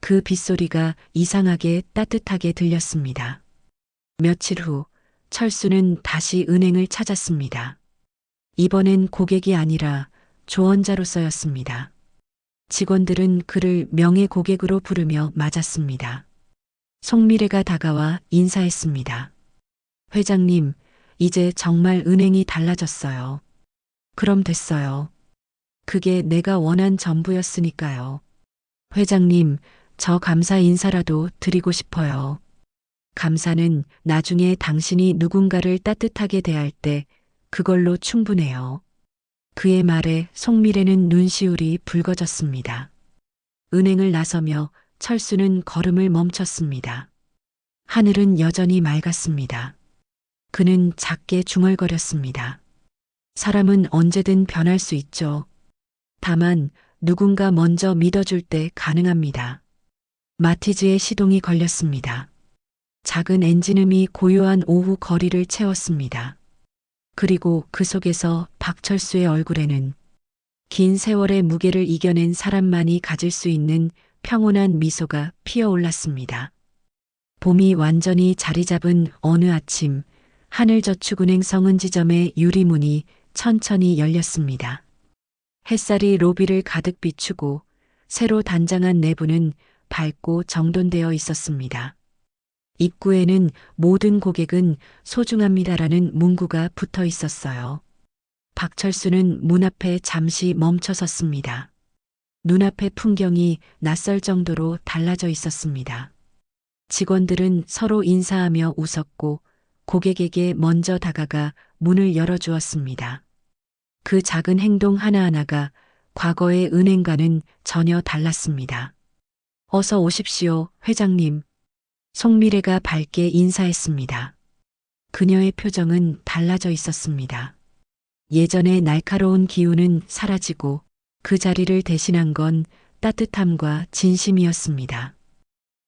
그 빗소리가 이상하게 따뜻하게 들렸습니다. 며칠 후 철수는 다시 은행을 찾았습니다. 이번엔 고객이 아니라 조언자로서였습니다. 직원들은 그를 명예 고객으로 부르며 맞았습니다. 송미래가 다가와 인사했습니다. 회장님, 이제 정말 은행이 달라졌어요. 그럼 됐어요. 그게 내가 원한 전부였으니까요. 회장님, 저 감사 인사라도 드리고 싶어요. 감사는 나중에 당신이 누군가를 따뜻하게 대할 때 그걸로 충분해요. 그의 말에 송미래는 눈시울이 붉어졌습니다. 은행을 나서며 철수는 걸음을 멈췄습니다. 하늘은 여전히 맑았습니다. 그는 작게 중얼거렸습니다. 사람은 언제든 변할 수 있죠. 다만 누군가 먼저 믿어줄 때 가능합니다. 마티즈의 시동이 걸렸습니다. 작은 엔진음이 고요한 오후 거리를 채웠습니다. 그리고 그 속에서 박철수의 얼굴에는 긴 세월의 무게를 이겨낸 사람만이 가질 수 있는 평온한 미소가 피어올랐습니다. 봄이 완전히 자리 잡은 어느 아침, 하늘저축은행 성은지점의 유리문이 천천히 열렸습니다. 햇살이 로비를 가득 비추고 새로 단장한 내부는 밝고 정돈되어 있었습니다. 입구에는 모든 고객은 소중합니다라는 문구가 붙어 있었어요. 박철수는 문 앞에 잠시 멈춰 섰습니다. 눈앞의 풍경이 낯설 정도로 달라져 있었습니다. 직원들은 서로 인사하며 웃었고 고객에게 먼저 다가가 문을 열어주었습니다. 그 작은 행동 하나하나가 과거의 은행과는 전혀 달랐습니다. 어서 오십시오, 회장님. 송미래가 밝게 인사했습니다. 그녀의 표정은 달라져 있었습니다. 예전의 날카로운 기운은 사라지고 그 자리를 대신한 건 따뜻함과 진심이었습니다.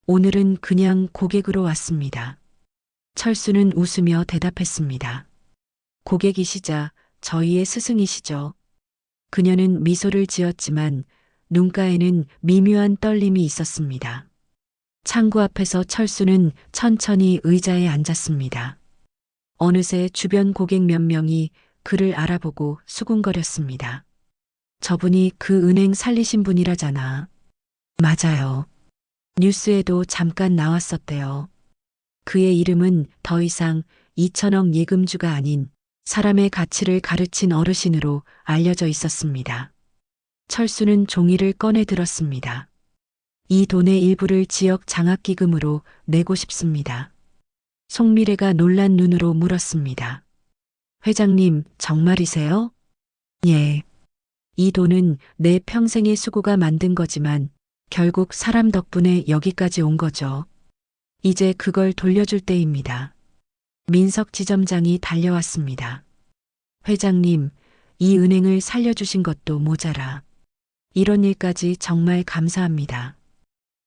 오늘은 그냥 고객으로 왔습니다. 철수는 웃으며 대답했습니다. 고객이시자 저희의 스승이시죠. 그녀는 미소를 지었지만 눈가에는 미묘한 떨림이 있었습니다. 창구 앞에서 철수는 천천히 의자에 앉았습니다. 어느새 주변 고객 몇 명이 그를 알아보고 수군거렸습니다. 저분이 그 은행 살리신 분이라잖아. 맞아요. 뉴스에도 잠깐 나왔었대요. 그의 이름은 더 이상 2천억 예금주가 아닌 사람의 가치를 가르친 어르신으로 알려져 있었습니다. 철수는 종이를 꺼내 들었습니다. 이 돈의 일부를 지역 장학기금으로 내고 싶습니다. 송미래가 놀란 눈으로 물었습니다. 회장님, 정말이세요? 예. 이 돈은 내 평생의 수고가 만든 거지만 결국 사람 덕분에 여기까지 온 거죠. 이제 그걸 돌려줄 때입니다. 민석 지점장이 달려왔습니다. 회장님, 이 은행을 살려주신 것도 모자라. 이런 일까지 정말 감사합니다.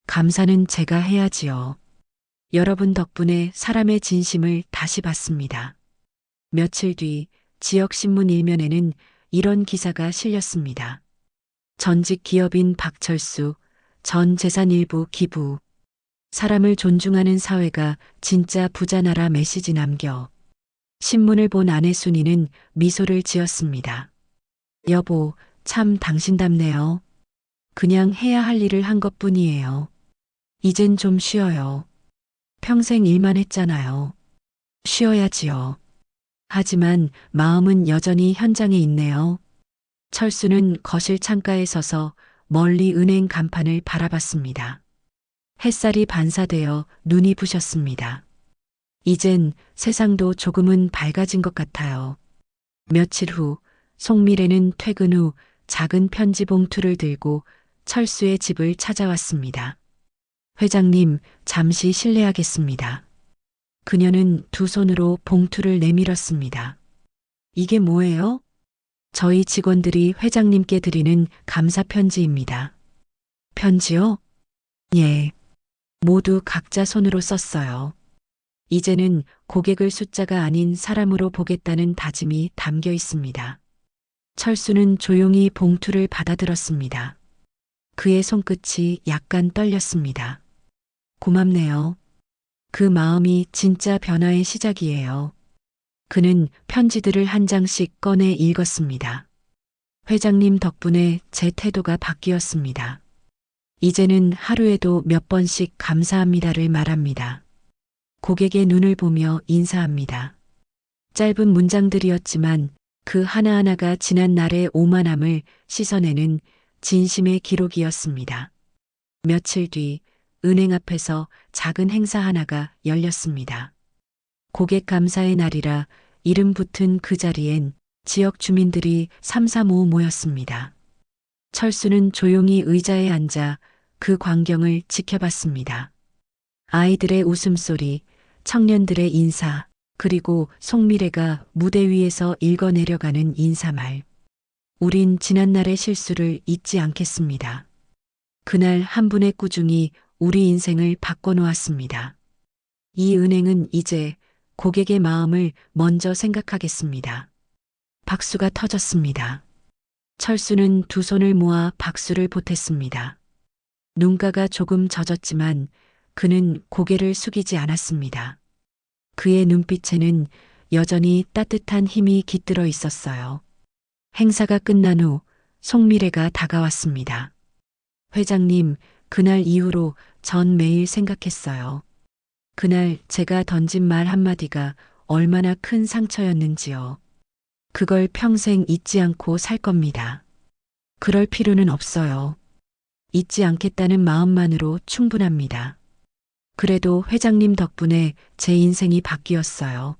감사는 제가 해야지요. 여러분 덕분에 사람의 진심을 다시 봤습니다. 며칠 뒤 지역신문 일면에는 이런 기사가 실렸습니다. 전직 기업인 박철수, 전 재산 일부 기부. 사람을 존중하는 사회가 진짜 부자나라 메시지 남겨. 신문을 본 아내 순이는 미소를 지었습니다. 여보, 참 당신답네요. 그냥 해야 할 일을 한 것뿐이에요. 이젠 좀 쉬어요. 평생 일만 했잖아요. 쉬어야지요. 하지만 마음은 여전히 현장에 있네요. 철수는 거실 창가에 서서 멀리 은행 간판을 바라봤습니다. 햇살이 반사되어 눈이 부셨습니다. 이젠 세상도 조금은 밝아진 것 같아요. 며칠 후 송미래는 퇴근 후 작은 편지 봉투를 들고 철수의 집을 찾아왔습니다. 회장님, 잠시 실례하겠습니다. 그녀는 두 손으로 봉투를 내밀었습니다. 이게 뭐예요? 저희 직원들이 회장님께 드리는 감사 편지입니다. 편지요? 예. 모두 각자 손으로 썼어요. 이제는 고객을 숫자가 아닌 사람으로 보겠다는 다짐이 담겨 있습니다. 철수는 조용히 봉투를 받아들었습니다. 그의 손끝이 약간 떨렸습니다. 고맙네요. 그 마음이 진짜 변화의 시작이에요. 그는 편지들을 한 장씩 꺼내 읽었습니다. 회장님 덕분에 제 태도가 바뀌었습니다. 이제는 하루에도 몇 번씩 감사합니다를 말합니다. 고객의 눈을 보며 인사합니다. 짧은 문장들이었지만 그 하나하나가 지난 날의 오만함을 씻어내는 진심의 기록이었습니다. 며칠 뒤 은행 앞에서 작은 행사 하나가 열렸습니다. 고객 감사의 날이라 이름 붙은 그 자리엔 지역 주민들이 삼삼오오 모였습니다. 철수는 조용히 의자에 앉아 그 광경을 지켜봤습니다. 아이들의 웃음소리, 청년들의 인사, 그리고 송미래가 무대 위에서 읽어내려가는 인사말. 우린 지난날의 실수를 잊지 않겠습니다. 그날 한 분의 꾸중이 우리 인생을 바꿔놓았습니다. 이 은행은 이제 고객의 마음을 먼저 생각하겠습니다. 박수가 터졌습니다. 철수는 두 손을 모아 박수를 보탰습니다. 눈가가 조금 젖었지만 그는 고개를 숙이지 않았습니다. 그의 눈빛에는 여전히 따뜻한 힘이 깃들어 있었어요. 행사가 끝난 후 송미래가 다가왔습니다. 회장님, 그날 이후로 전 매일 생각했어요. 그날 제가 던진 말 한마디가 얼마나 큰 상처였는지요. 그걸 평생 잊지 않고 살 겁니다. 그럴 필요는 없어요. 잊지 않겠다는 마음만으로 충분합니다. 그래도 회장님 덕분에 제 인생이 바뀌었어요.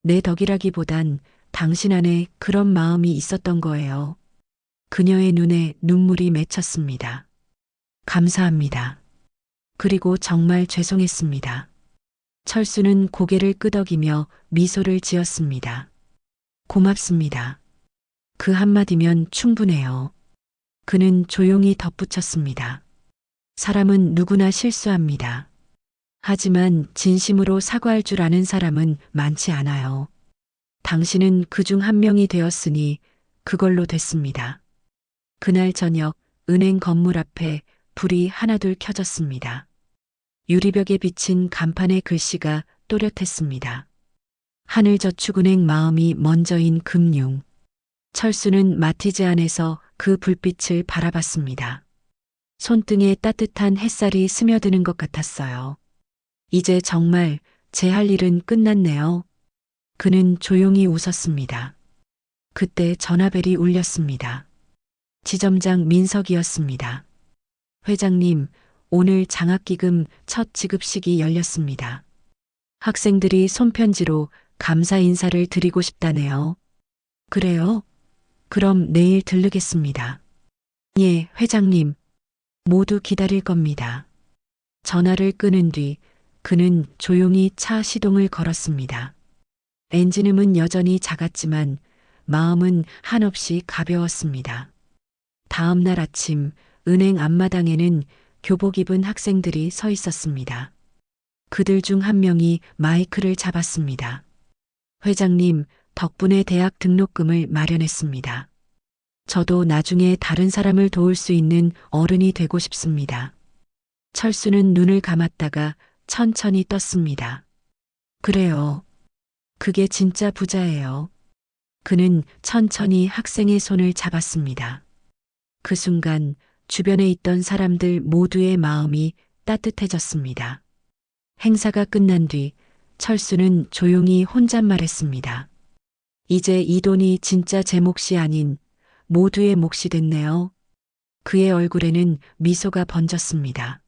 내 덕이라기보단 당신 안에 그런 마음이 있었던 거예요. 그녀의 눈에 눈물이 맺혔습니다. 감사합니다. 그리고 정말 죄송했습니다. 철수는 고개를 끄덕이며 미소를 지었습니다. 고맙습니다. 그 한마디면 충분해요. 그는 조용히 덧붙였습니다. 사람은 누구나 실수합니다. 하지만 진심으로 사과할 줄 아는 사람은 많지 않아요. 당신은 그중 한 명이 되었으니 그걸로 됐습니다. 그날 저녁 은행 건물 앞에 불이 하나둘 켜졌습니다. 유리벽에 비친 간판의 글씨가 또렷했습니다. 하늘저축은행 마음이 먼저인 금융. 철수는 마티즈 안에서 그 불빛을 바라봤습니다. 손등에 따뜻한 햇살이 스며드는 것 같았어요. 이제 정말 제 할 일은 끝났네요. 그는 조용히 웃었습니다. 그때 전화벨이 울렸습니다. 지점장 민석이었습니다. 회장님, 오늘 장학기금 첫 지급식이 열렸습니다. 학생들이 손편지로 감사 인사를 드리고 싶다네요. 그래요? 그럼 내일 들르겠습니다. 예, 회장님. 모두 기다릴 겁니다. 전화를 끊은 뒤 그는 조용히 차 시동을 걸었습니다. 엔진음은 여전히 작았지만 마음은 한없이 가벼웠습니다. 다음 날 아침 은행 앞마당에는 교복 입은 학생들이 서 있었습니다. 그들 중 한 명이 마이크를 잡았습니다. 회장님, 덕분에 대학 등록금을 마련했습니다. 저도 나중에 다른 사람을 도울 수 있는 어른이 되고 싶습니다. 철수는 눈을 감았다가 천천히 떴습니다. 그래요. 그게 진짜 부자예요. 그는 천천히 학생의 손을 잡았습니다. 그 순간 주변에 있던 사람들 모두의 마음이 따뜻해졌습니다. 행사가 끝난 뒤 철수는 조용히 혼잣말했습니다. 이제 이 돈이 진짜 제 몫이 아닌 모두의 몫이 됐네요. 그의 얼굴에는 미소가 번졌습니다.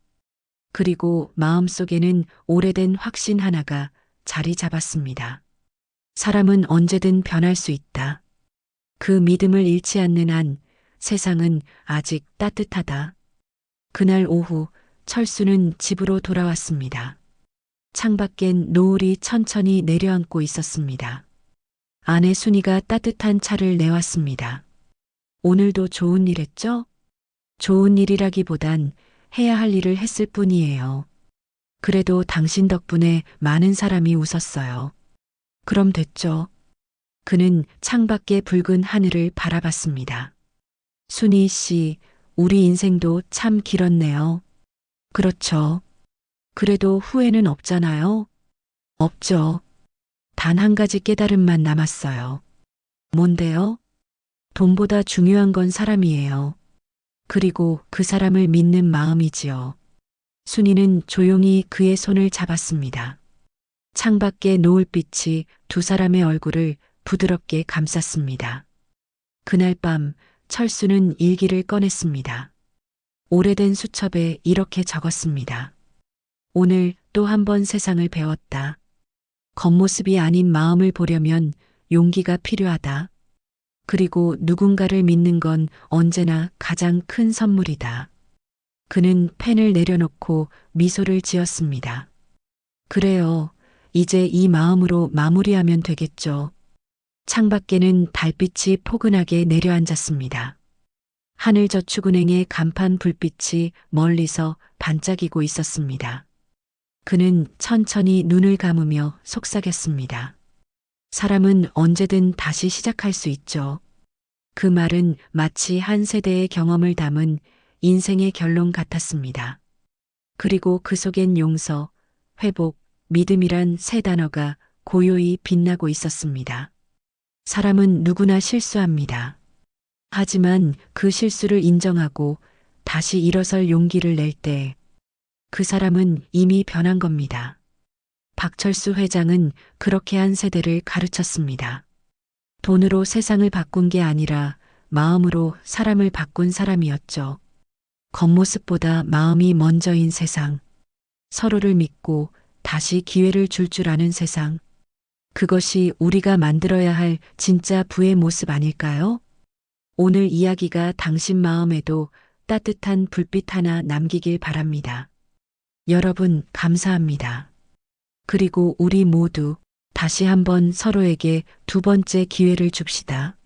그리고 마음속에는 오래된 확신 하나가 자리 잡았습니다. 사람은 언제든 변할 수 있다. 그 믿음을 잃지 않는 한 세상은 아직 따뜻하다. 그날 오후 철수는 집으로 돌아왔습니다. 창밖엔 노을이 천천히 내려앉고 있었습니다. 아내 순이가 따뜻한 차를 내왔습니다. 오늘도 좋은 일 했죠? 좋은 일이라기보단 해야 할 일을 했을 뿐이에요. 그래도 당신 덕분에 많은 사람이 웃었어요. 그럼 됐죠. 그는 창밖의 붉은 하늘을 바라봤습니다. 순이 씨, 우리 인생도 참 길었네요. 그렇죠. 그래도 후회는 없잖아요. 없죠. 단 한 가지 깨달음만 남았어요. 뭔데요? 돈보다 중요한 건 사람이에요. 그리고 그 사람을 믿는 마음이지요. 순이는 조용히 그의 손을 잡았습니다. 창밖의 노을빛이 두 사람의 얼굴을 부드럽게 감쌌습니다. 그날 밤 철수는 일기를 꺼냈습니다. 오래된 수첩에 이렇게 적었습니다. 오늘 또 한 번 세상을 배웠다. 겉모습이 아닌 마음을 보려면 용기가 필요하다. 그리고 누군가를 믿는 건 언제나 가장 큰 선물이다. 그는 펜을 내려놓고 미소를 지었습니다. 그래요. 이제 이 마음으로 마무리하면 되겠죠. 창밖에는 달빛이 포근하게 내려앉았습니다. 하늘저축은행의 간판 불빛이 멀리서 반짝이고 있었습니다. 그는 천천히 눈을 감으며 속삭였습니다. 사람은 언제든 다시 시작할 수 있죠. 그 말은 마치 한 세대의 경험을 담은 인생의 결론 같았습니다. 그리고 그 속엔 용서, 회복, 믿음이란 세 단어가 고요히 빛나고 있었습니다. 사람은 누구나 실수합니다. 하지만 그 실수를 인정하고 다시 일어설 용기를 낼 때 그 사람은 이미 변한 겁니다. 박철수 회장은 그렇게 한 세대를 가르쳤습니다. 돈으로 세상을 바꾼 게 아니라 마음으로 사람을 바꾼 사람이었죠. 겉모습보다 마음이 먼저인 세상. 서로를 믿고 다시 기회를 줄 줄 아는 세상. 그것이 우리가 만들어야 할 진짜 부의 모습 아닐까요? 오늘 이야기가 당신 마음에도 따뜻한 불빛 하나 남기길 바랍니다. 여러분, 감사합니다. 그리고 우리 모두 다시 한번 서로에게 두 번째 기회를 줍시다.